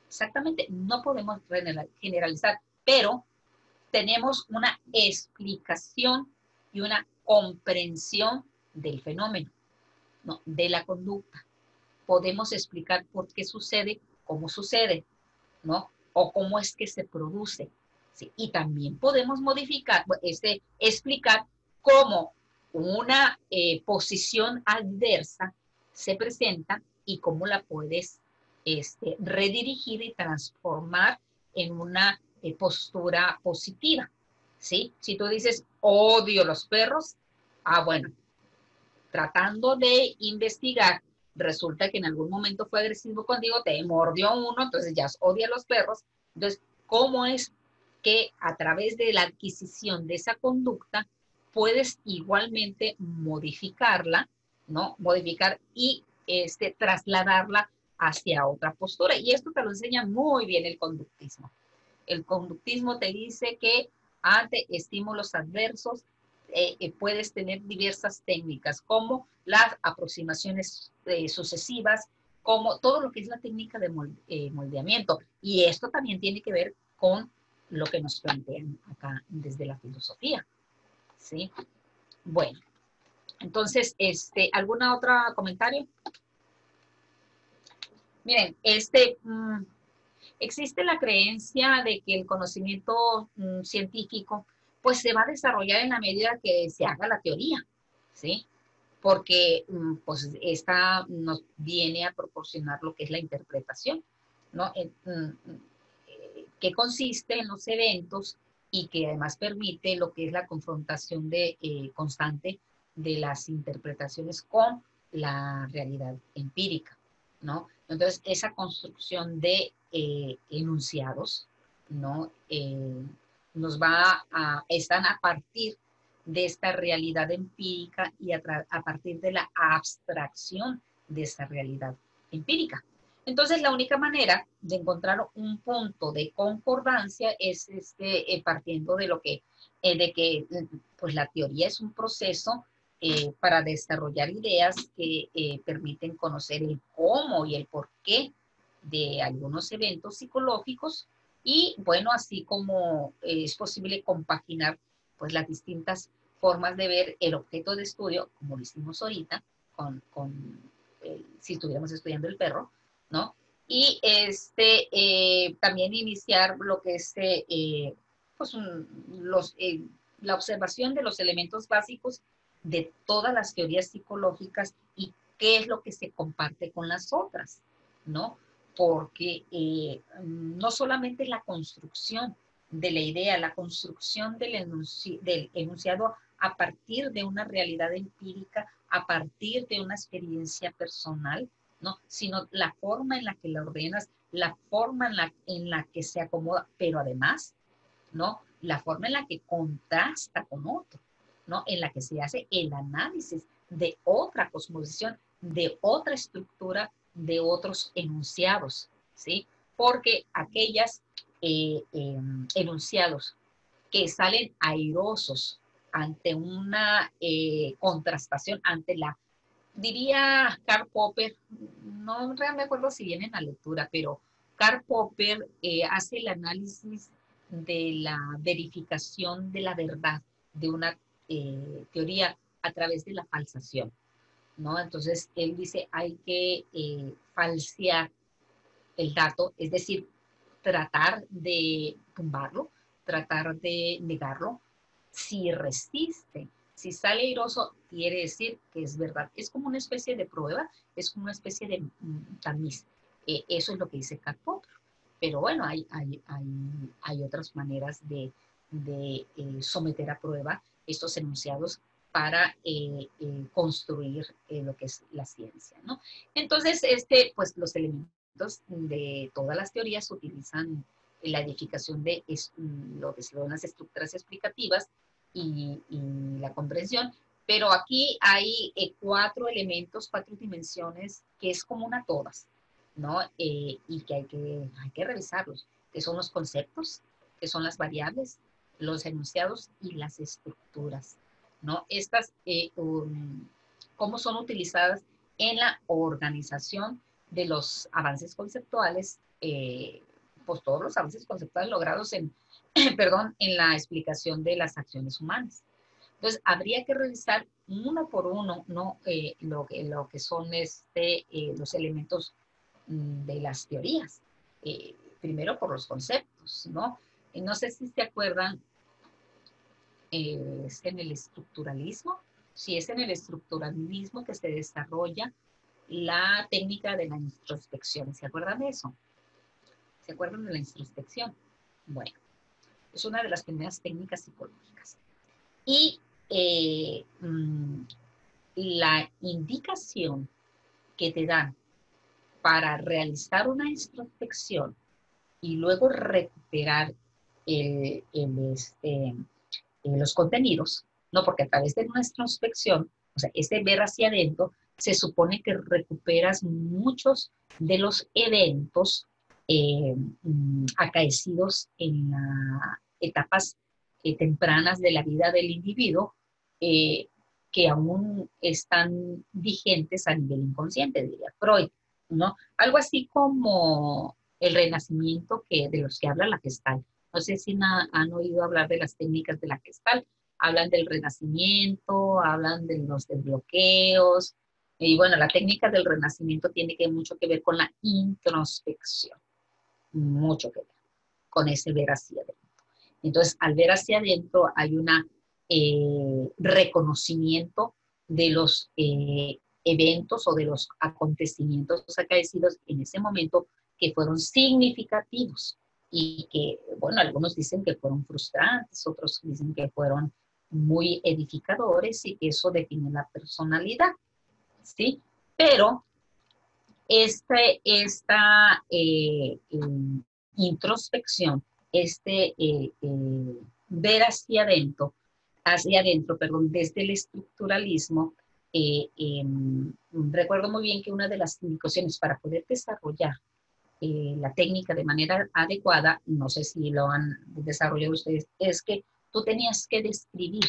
Exactamente, no podemos generalizar, pero tenemos una explicación y una comprensión del fenómeno, ¿no? De la conducta. Podemos explicar por qué sucede, cómo sucede, ¿no? O cómo es que se produce, ¿sí? Y también podemos explicar cómo una posición adversa se presenta y cómo la puedes redirigir y transformar en una postura positiva, ¿sí? Si tú dices, odio los perros, bueno, tratando de investigar, resulta que en algún momento fue agresivo contigo, te mordió uno, entonces ya odia a los perros. Entonces, ¿cómo es que a través de la adquisición de esa conducta puedes igualmente modificarla, ¿no? Modificar y trasladarla hacia otra postura? Y esto te lo enseña muy bien el conductismo. El conductismo te dice que ante estímulos adversos puedes tener diversas técnicas, como las aproximaciones sucesivas, como todo lo que es la técnica de moldeamiento. Y esto también tiene que ver con lo que nos plantean acá desde la filosofía, ¿sí? Bueno, entonces, ¿algún otro comentario? Miren, existe la creencia de que el conocimiento científico pues se va a desarrollar en la medida que se haga la teoría, ¿sí? Porque pues esta nos viene a proporcionar lo que es la interpretación, ¿no? Que consiste en los eventos y que además permite lo que es la confrontación constante de las interpretaciones con la realidad empírica, ¿no? Entonces, esa construcción de enunciados, ¿no? Están a partir de esta realidad empírica y a partir de la abstracción de esta realidad empírica. Entonces, la única manera de encontrar un punto de concordancia es partiendo de que pues la teoría es un proceso para desarrollar ideas que permiten conocer el cómo y el porqué de algunos eventos psicológicos y, bueno, así como es posible compaginar pues las distintas formas de ver el objeto de estudio, como lo hicimos ahorita, si estuviéramos estudiando el perro, ¿no? Y también iniciar lo que es pues la observación de los elementos básicos de todas las teorías psicológicas y qué es lo que se comparte con las otras, ¿no? Porque no solamente la construcción de la idea, la construcción del enunciado a partir de una realidad empírica, a partir de una experiencia personal, ¿no? Sino la forma en la que la ordenas, la forma en la que se acomoda, pero además, ¿no? La forma en la que contrasta con otro, ¿no? En la que se hace el análisis de otra cosmovisión, de otra estructura, de otros enunciados, ¿sí? Porque aquellas enunciados que salen airosos ante una contrastación, diría Karl Popper, no me acuerdo si viene en la lectura, pero Karl Popper hace el análisis de la verificación de la verdad de una teoría a través de la falsación, ¿no? Entonces, él dice, hay que falsear el dato, es decir, tratar de tumbarlo, tratar de negarlo. Si resiste, si sale airoso, quiere decir que es verdad. Es como una especie de prueba, es como una especie de tamiz. Eso es lo que dice Karl Popper. Pero bueno, hay otras maneras de someter a prueba estos enunciados para construir lo que es la ciencia, ¿no? Entonces, pues los elementos de todas las teorías utilizan la edificación de lo que son las estructuras explicativas y la comprensión, pero aquí hay 4 elementos, 4 dimensiones que es común a todas, ¿no? Y que hay que revisarlos, que son los conceptos, que son las variables, los enunciados y las estructuras, ¿no? Estas, cómo son utilizadas en la organización de los avances conceptuales, pues todos los avances conceptuales logrados en la explicación de las acciones humanas. Entonces, habría que revisar uno por uno, ¿no? Lo que son los elementos de las teorías. Primero por los conceptos, ¿no? No sé si se acuerdan, es en el estructuralismo, si es en el estructuralismo que se desarrolla la técnica de la introspección. ¿Se acuerdan de eso? ¿Se acuerdan de la introspección? Bueno, es una de las primeras técnicas psicológicas. Y la indicación que te dan para realizar una introspección y luego recuperar los contenidos, ¿no? Porque a través de nuestra introspección, o sea, ese ver hacia adentro, se supone que recuperas muchos de los eventos acaecidos en las etapas tempranas de la vida del individuo, que aún están vigentes a nivel inconsciente, diría Freud, ¿no? Algo así como el renacimiento de los que habla la Gestalt. No sé si han oído hablar de las técnicas de la Gestalt. Hablan del renacimiento, hablan de los desbloqueos. Y bueno, la técnica del renacimiento tiene mucho que ver con la introspección. Mucho que ver con ese ver hacia adentro. Entonces, al ver hacia adentro hay un reconocimiento de los eventos o de los acontecimientos acaecidos en ese momento que fueron significativos y que, bueno, algunos dicen que fueron frustrantes, otros dicen que fueron muy edificadores y que eso define la personalidad, ¿sí? Pero esta introspección, ver hacia adentro, perdón, desde el estructuralismo, recuerdo muy bien que una de las indicaciones para poder desarrollar la técnica de manera adecuada, no sé si lo han desarrollado ustedes, es que tú tienes que describir,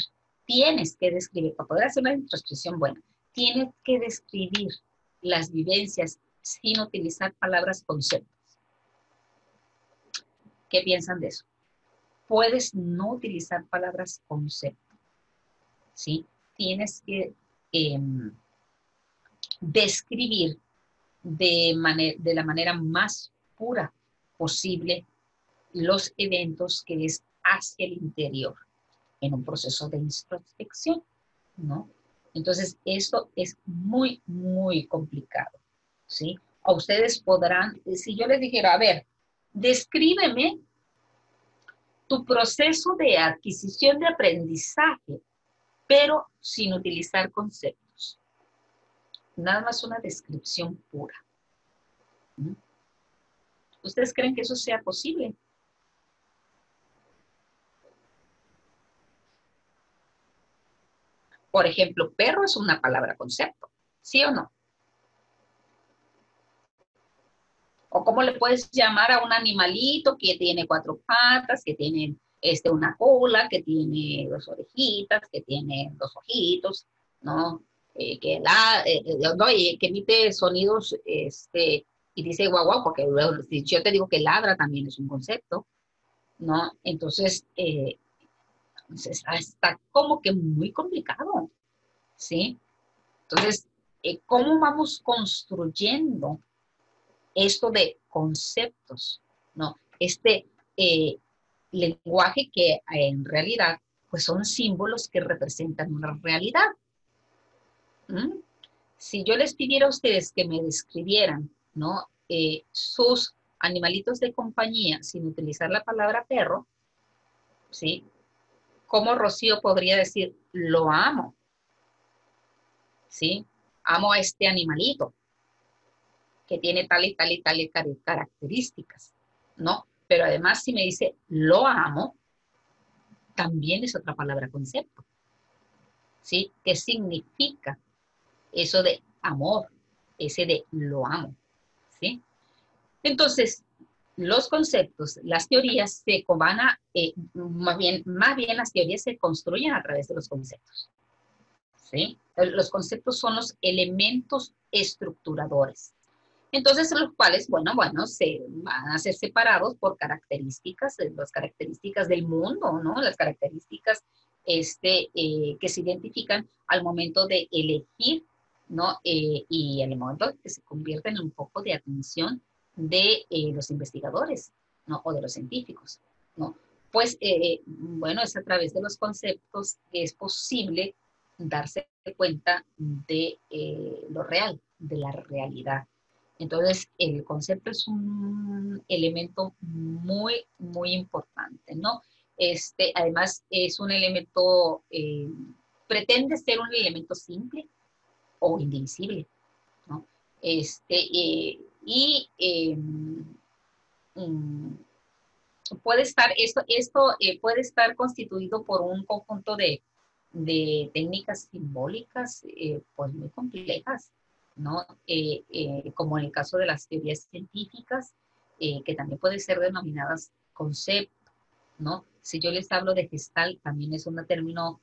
para poder hacer una introspección buena, tienes que describir las vivencias sin utilizar palabras conceptos. ¿Qué piensan de eso? Puedes no utilizar palabras concepto, ¿sí? Tienes que describir de la manera más pura posible los eventos que es hacia el interior en un proceso de introspección, ¿no? Entonces, esto es muy, muy complicado, ¿sí? O ustedes podrán, si yo les dijera, a ver, descríbeme tu proceso de adquisición de aprendizaje, pero sin utilizar conceptos. Nada más una descripción pura. ¿Mm? ¿Ustedes creen que eso sea posible? Por ejemplo, perro es una palabra concepto, ¿sí o no? O cómo le puedes llamar a un animalito que tiene 4 patas, que tiene una cola, que tiene 2 orejitas, que tiene 2 ojitos, ¿no? No, y que emite sonidos y dice guau, guau, porque si yo te digo que ladra también es un concepto, ¿no? Entonces, está como que muy complicado, ¿sí? Entonces, ¿cómo vamos construyendo esto de conceptos, ¿no? Lenguaje que en realidad pues son símbolos que representan una realidad. ¿Mm? Si yo les pidiera a ustedes que me describieran, ¿no? Sus animalitos de compañía sin utilizar la palabra perro, ¿sí? ¿Cómo Rocío podría decir, lo amo? ¿Sí? Amo a este animalito que tiene tal y tal y tal y características, ¿no? Pero además si me dice lo amo, también es otra palabra concepto, ¿sí? ¿Qué significa eso de amor? Ese de lo amo, ¿sí? Entonces, los conceptos, las teorías más bien las teorías se construyen a través de los conceptos, ¿sí? Los conceptos son los elementos estructuradores. Entonces, los cuales, bueno, se van a ser separados por características, las características del mundo, ¿no? Las características que se identifican al momento de elegir, ¿no? Y en el momento que se convierten en un foco de atención de los investigadores, ¿no? O de los científicos, ¿no? Pues, bueno, es a través de los conceptos que es posible darse cuenta de lo real, de la realidad. Entonces, el concepto es un elemento muy, muy importante, ¿no? Además, es un elemento, pretende ser un elemento simple o indivisible, ¿no? Puede estar, puede estar constituido por un conjunto de técnicas simbólicas, pues muy complejas, ¿no? Como en el caso de las teorías científicas, que también pueden ser denominadas concepto, ¿no? Si yo les hablo de Gestalt, también es un término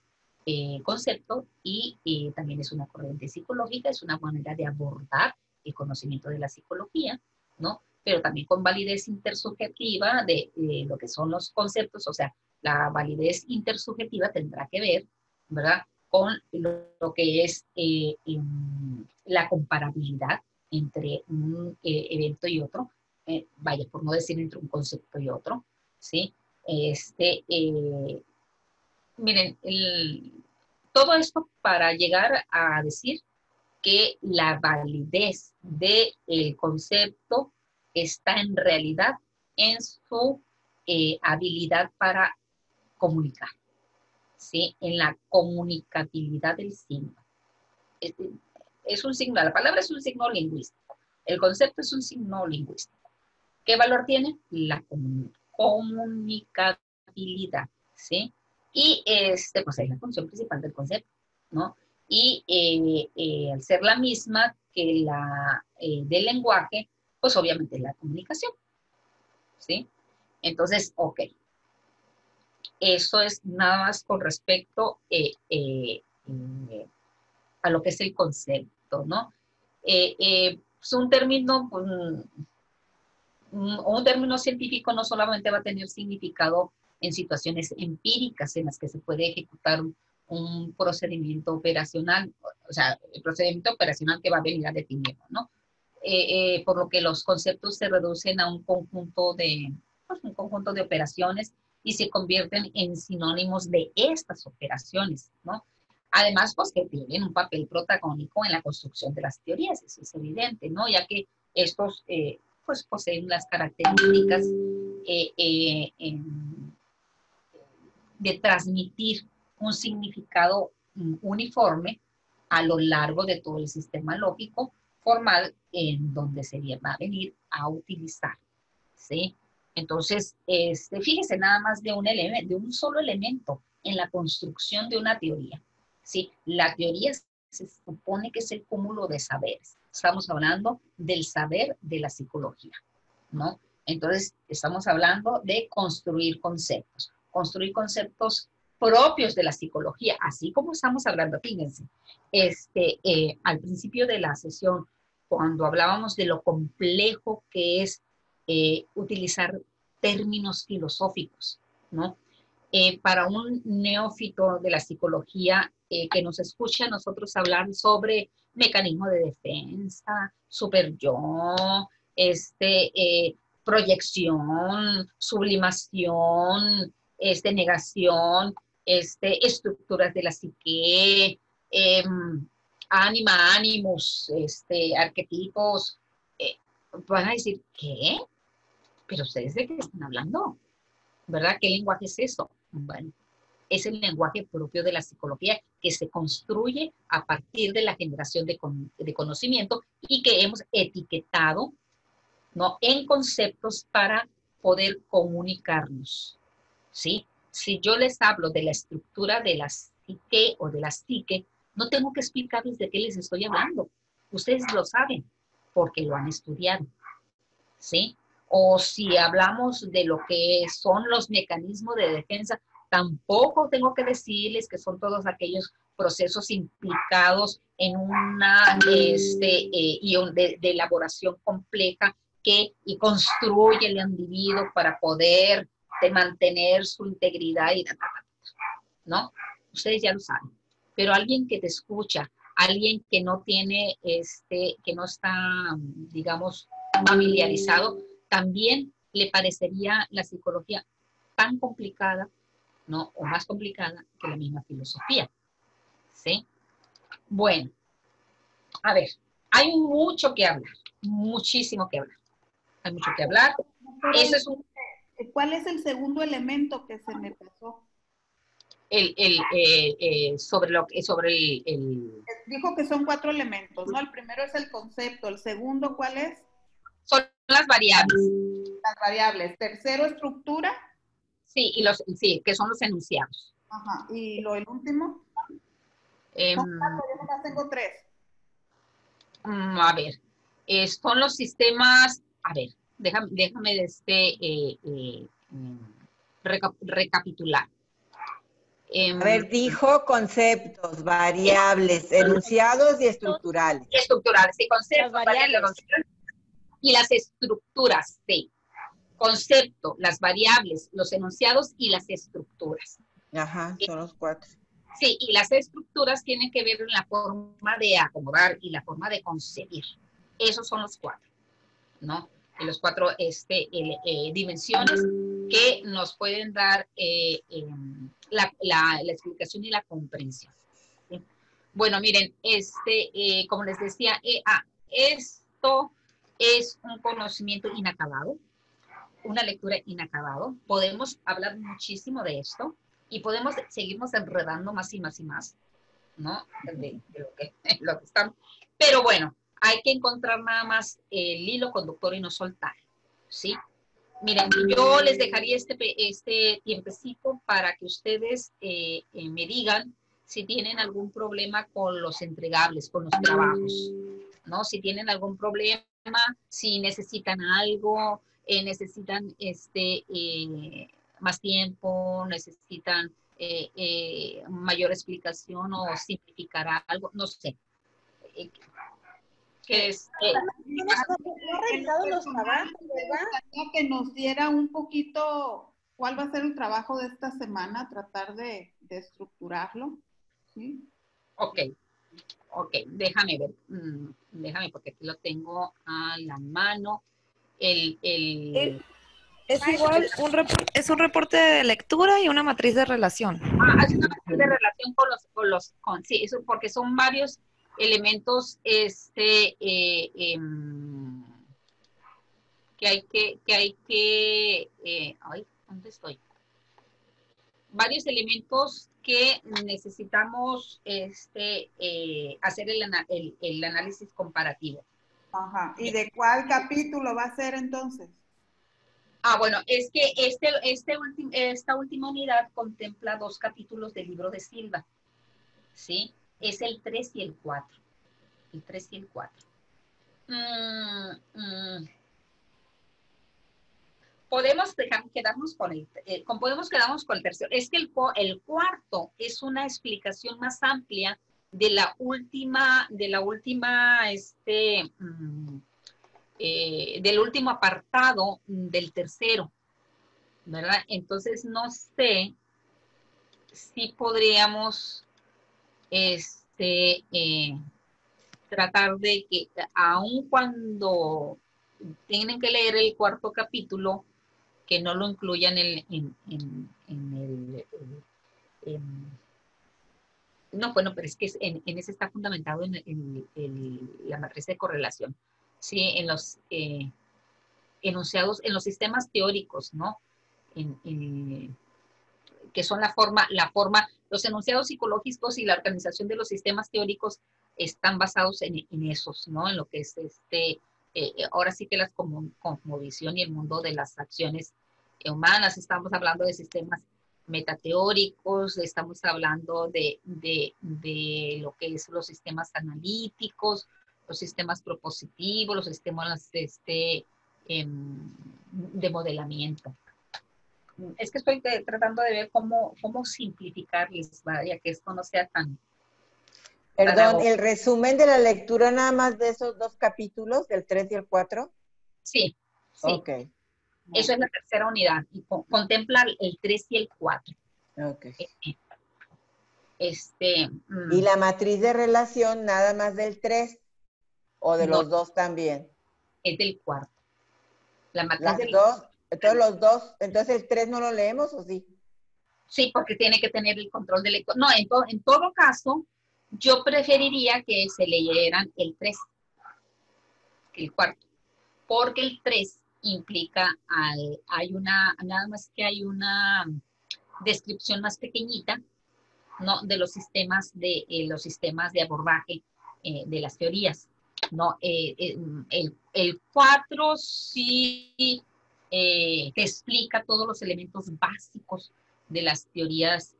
concepto y también es una corriente psicológica, es una manera de abordar el conocimiento de la psicología, ¿no? Pero también con validez intersubjetiva de lo que son los conceptos, o sea, la validez intersubjetiva tendrá que ver, ¿verdad?, con lo que es la comparabilidad entre un evento y otro, vaya, por no decir entre un concepto y otro, ¿sí? Miren, todo esto para llegar a decir que la validez del concepto está en realidad en su habilidad para comunicar, ¿sí? En la comunicabilidad del signo. Es un signo, la palabra es un signo lingüístico, El concepto es un signo lingüístico. ¿Qué valor tiene? La comunicabilidad, ¿sí? Y pues es la función principal del concepto, ¿no? Y al ser la misma que la del lenguaje, pues obviamente es la comunicación, ¿sí? Entonces, ok. Eso es nada más con respecto a lo que es el concepto, ¿no? Es un término, pues, un término científico no solamente va a tener significado en situaciones empíricas en las que se puede ejecutar un procedimiento operacional, o sea, el procedimiento operacional que va a venir a definirlo, ¿no? Por lo que los conceptos se reducen a un conjunto de operaciones y se convierten en sinónimos de estas operaciones, ¿no? Además, pues que tienen un papel protagónico en la construcción de las teorías, eso es evidente, ¿no? Ya que estos pues poseen las características de transmitir un significado uniforme a lo largo de todo el sistema lógico formal en donde se va a venir a utilizar, ¿sí? Entonces, fíjese nada más de un solo elemento en la construcción de una teoría, ¿sí? La teoría se supone que es el cúmulo de saberes. Estamos hablando del saber de la psicología, ¿no? Entonces, estamos hablando de construir conceptos propios de la psicología, así como estamos hablando, fíjense, al principio de la sesión, cuando hablábamos de lo complejo que es utilizar términos filosóficos, ¿no? Para un neófito de la psicología que nos escucha a nosotros hablar sobre mecanismo de defensa, superyo, proyección, sublimación, negación, estructuras de la psique, ánima, ánimos, arquetipos, van a decir, ¿qué? ¿Pero ustedes de qué están hablando? ¿Verdad? ¿Qué lenguaje es eso? Bueno, es el lenguaje propio de la psicología que se construye a partir de la generación de conocimiento y que hemos etiquetado, ¿no?, en conceptos para poder comunicarnos, ¿sí? Si yo les hablo de la estructura de la psique o de la psique, no tengo que explicarles de qué les estoy hablando. Ustedes lo saben porque lo han estudiado, ¿sí? O si hablamos de lo que son los mecanismos de defensa, tampoco tengo que decirles que son todos aquellos procesos implicados en una de elaboración compleja que construye el individuo para poder mantener su integridad y ¿no? Ustedes ya lo saben. Pero alguien que te escucha, alguien que no tiene, que no está, digamos, familiarizado, también le parecería la psicología tan complicada, ¿no? O más complicada que la misma filosofía, ¿sí? Bueno, a ver, hay mucho que hablar, muchísimo que hablar. Hay mucho que hablar. Eso es un... ¿Cuál es el segundo elemento que se me pasó? Sobre el... Dijo que son 4 elementos, ¿no? El primero es el concepto. ¿El segundo cuál es? Son las variables. Las variables. ¿Tercero, estructura? Sí, que son los enunciados. Ajá. ¿Y el último? Yo nomás tengo 3. A ver, son los sistemas... A ver, déjame recapitular. A ver, dijo conceptos, variables, enunciados y estructurales. Estructurales, sí, conceptos, variables, y las estructuras, sí. Concepto, las variables, los enunciados y las estructuras. Ajá, son los 4. Sí, y las estructuras tienen que ver en la forma de acomodar y la forma de concebir. Esos son los 4, ¿no? Y los 4 dimensiones que nos pueden dar la explicación y la comprensión, ¿sí? Bueno, miren, como les decía, esto es un conocimiento inacabado, una lectura inacabado. Podemos hablar muchísimo de esto y podemos seguirnos enredando más y más y más, ¿no? De lo que estamos. Pero bueno, hay que encontrar nada más el hilo conductor y no soltar, ¿sí? Miren, yo les dejaría este tiempecito para que ustedes me digan si tienen algún problema con los entregables, con los trabajos, ¿no? Si tienen algún problema, si necesitan algo, necesitan más tiempo, necesitan mayor explicación o simplificar algo, no sé. Que es, No ha revisado los trabajos, ¿verdad? Me gustaría que nos diera un poquito cuál va a ser el trabajo de esta semana, tratar de estructurarlo. ¿Sí? Ok, déjame ver, déjame porque aquí lo tengo a la mano. Es igual, es un reporte de lectura y una matriz de relación. Es una matriz de relación sí, eso porque son varios elementos que hay que ay, ¿dónde estoy? Varios elementos que necesitamos hacer el análisis comparativo. Ajá. ¿Y de cuál capítulo va a ser entonces? Bueno, es que esta última unidad contempla 2 capítulos del libro de Silva, ¿sí? Es el 3 y el 4. El 3 y el 4. Podemos quedarnos con el tercero. Es que el cuarto es una explicación más amplia de la última, del último apartado del tercero, ¿verdad? Entonces no sé si podríamos tratar de que aun cuando tienen que leer el cuarto capítulo, que no lo incluyan no, bueno, pero es que en ese está fundamentado en la matriz de correlación, ¿sí? En los enunciados, en los sistemas teóricos, ¿no? Que son los enunciados psicológicos y la organización de los sistemas teóricos están basados en esos, ¿no? En lo que es ahora sí que la cosmovisión y el mundo de las acciones humanas. Estamos hablando de sistemas metateóricos, estamos hablando de lo que es los sistemas analíticos, los sistemas propositivos, los sistemas de modelamiento. Es que estoy tratando de ver cómo simplificarles, vaya, que esto no sea tan... Perdón, ¿el resumen de la lectura nada más de esos 2 capítulos, del 3 y el 4? Sí. Ok. Eso es la tercera unidad, y contempla el 3 y el 4. Ok. ¿Y la matriz de relación nada más del 3 o de los 2 también? Es del 4. La matriz Las 2, entonces los 2, entonces el 3 no lo leemos o sí? Sí, porque tiene que tener el control del lector. No, en todo caso, yo preferiría que se leyeran el 3, el cuarto, porque el 3 implica, nada más que hay una descripción más pequeñita, ¿no? De los sistemas de abordaje de las teorías, ¿no? El 4 sí te explica todos los elementos básicos de las teorías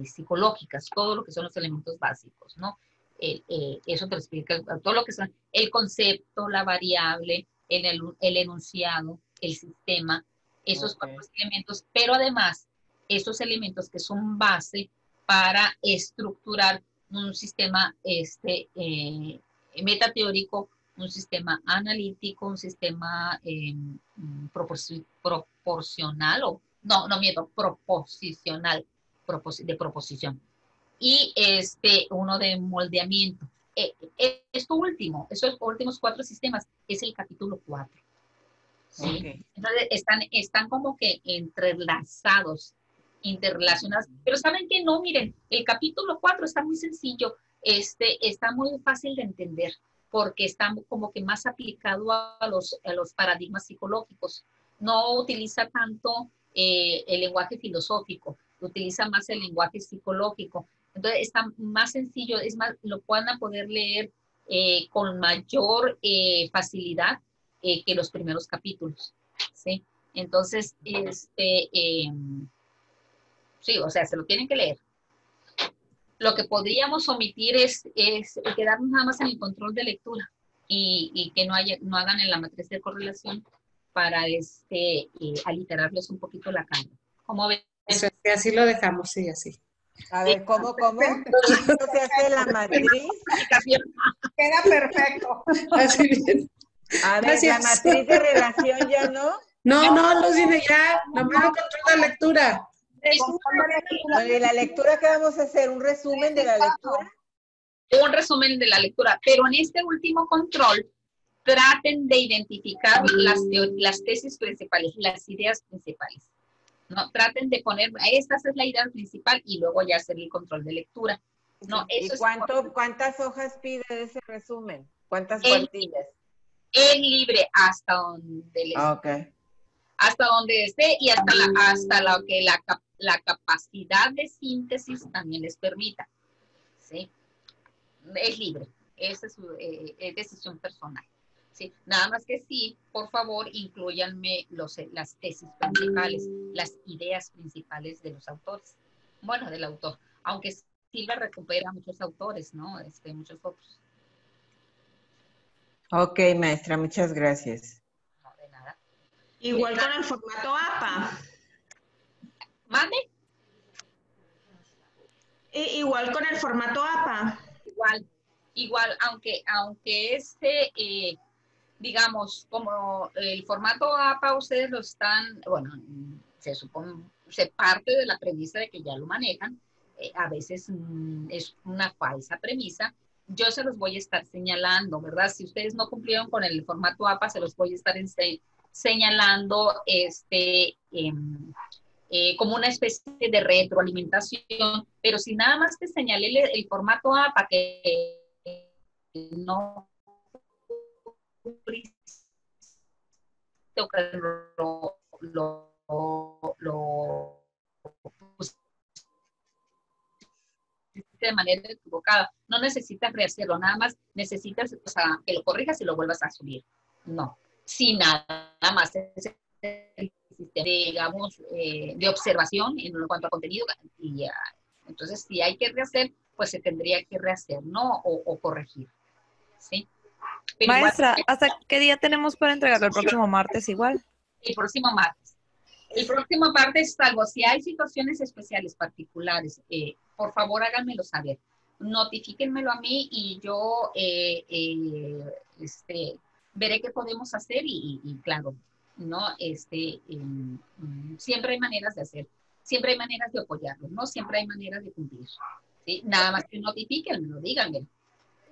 psicológicas, todo lo que son los elementos básicos, ¿no? Eso te lo explica todo lo que son el concepto, la variable, el enunciado, el sistema, esos 4 elementos, pero además esos elementos que son base para estructurar un sistema metateórico, un sistema analítico, un sistema proporcional, proposicional, de proposición. Y uno de moldeamiento. Esos últimos 4 sistemas es el capítulo 4. ¿Sí? Okay. Entonces están como que interrelacionados, pero saben que no, miren, el capítulo 4 está muy sencillo, está muy fácil de entender, porque está como que más aplicado a los paradigmas psicológicos, no utiliza tanto el lenguaje filosófico, utiliza más el lenguaje psicológico, entonces está más sencillo, es más, lo van a poder leer con mayor facilidad que los primeros capítulos, ¿sí? Entonces, sí, o sea, se lo tienen que leer. Lo que podríamos omitir es quedarnos nada más en el control de lectura y que no hagan en la matriz de correlación para aliterarles un poquito la carga. ¿Cómo ven? Eso, que así lo dejamos, sí, así. A ver, ¿cómo? ¿Se hace la matriz? Queda perfecto. Así bien. A ver, Gracias. la matriz de relación ya no. No, Lucine, ya, nomás el control de lectura. Bueno, ¿y la lectura qué vamos a hacer? ¿Un resumen de la lectura? Un resumen de la lectura, pero en este último control traten de identificar las tesis principales, las ideas principales. No, traten de poner, esta es la idea principal y luego ya hacer el control de lectura. No, ¿Y eso cuántas hojas pide ese resumen? ¿Cuántas cuartillas? Es libre hasta donde les, hasta donde esté y hasta lo que la capacidad de síntesis también les permita. ¿Sí? Es libre, esa es decisión personal. ¿Sí? Nada más que sí, por favor, incluyanme las tesis principales, las ideas principales de los autores. Bueno, del autor, aunque Silva recupera muchos autores, ¿no? Muchos otros. Ok, maestra, muchas gracias. No, de nada. Igual con el formato APA. ¿Mande? Igual con el formato APA. Igual, aunque digamos, como el formato APA ustedes lo están, bueno, se parte de la premisa de que ya lo manejan, a veces es una falsa premisa, yo se los voy a estar señalando, ¿verdad? Si ustedes no cumplieron con el formato APA, se los voy a estar señalando como una especie de retroalimentación, pero si nada más te señalé el formato APA que no de manera equivocada, no necesitas rehacerlo, nada más necesitas que lo corrijas y lo vuelvas a subir. No, si nada más es el sistema, digamos, de observación en cuanto a contenido, y entonces si hay que rehacer, pues se tendría que rehacer, ¿no? O corregir, ¿sí? Pero maestra, igual, ¿hasta qué día tenemos para entregarlo? El próximo martes igual. El próximo martes. El próximo martes, salvo si hay situaciones especiales particulares, por favor háganmelo saber. Notifíquenmelo a mí y yo veré qué podemos hacer y claro, ¿no? Siempre hay maneras de hacer, siempre hay maneras de apoyarlo, ¿no? Siempre hay maneras de cumplir, ¿sí? Nada más que notifíquenmelo, díganme.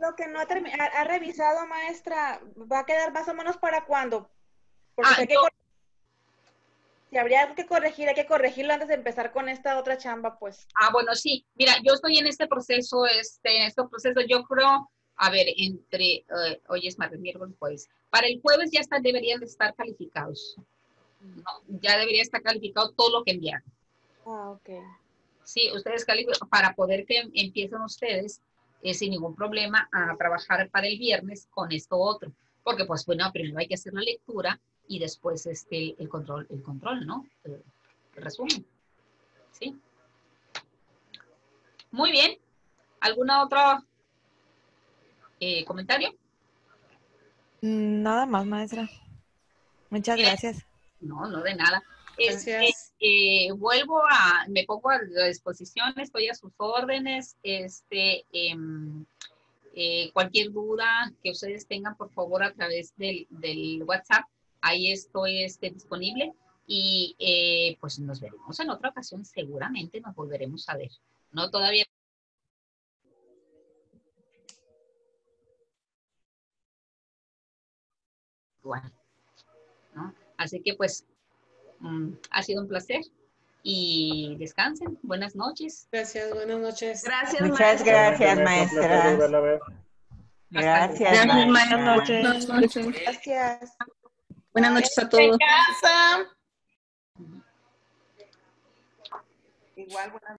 Lo que no ha revisado, maestra, ¿va a quedar más o menos para cuándo? Porque si habría algo que corregir, hay que corregirlo antes de empezar con esta otra chamba, pues. Bueno, sí. Mira, yo estoy en este proceso, yo creo, a ver, hoy es martes, miércoles, jueves. Para el jueves ya deberían de estar calificados. ¿No? Ya debería estar calificado todo lo que enviaron. Ok. Sí, ustedes califican para poder que empiecen ustedes sin ningún problema a trabajar para el viernes con esto otro. Porque, pues, bueno, primero hay que hacer la lectura y después el control, ¿no? El resumen. ¿Sí? Muy bien. ¿Alguna otra comentario? Nada más, maestra. Muchas gracias. No, no de nada. Gracias. Me pongo a la disposición, estoy a sus órdenes. Cualquier duda que ustedes tengan, por favor, a través del WhatsApp, ahí estoy disponible y pues nos veremos en otra ocasión, seguramente nos volveremos a ver. No todavía. Bueno, ¿no? Así que pues ha sido un placer y descansen. Buenas noches. Gracias, buenas noches. Gracias, Muchas gracias, maestra. Gracias, Buenas noches. Buenas noches. Gracias. Buenas noches a todos. casa. Igual, buenas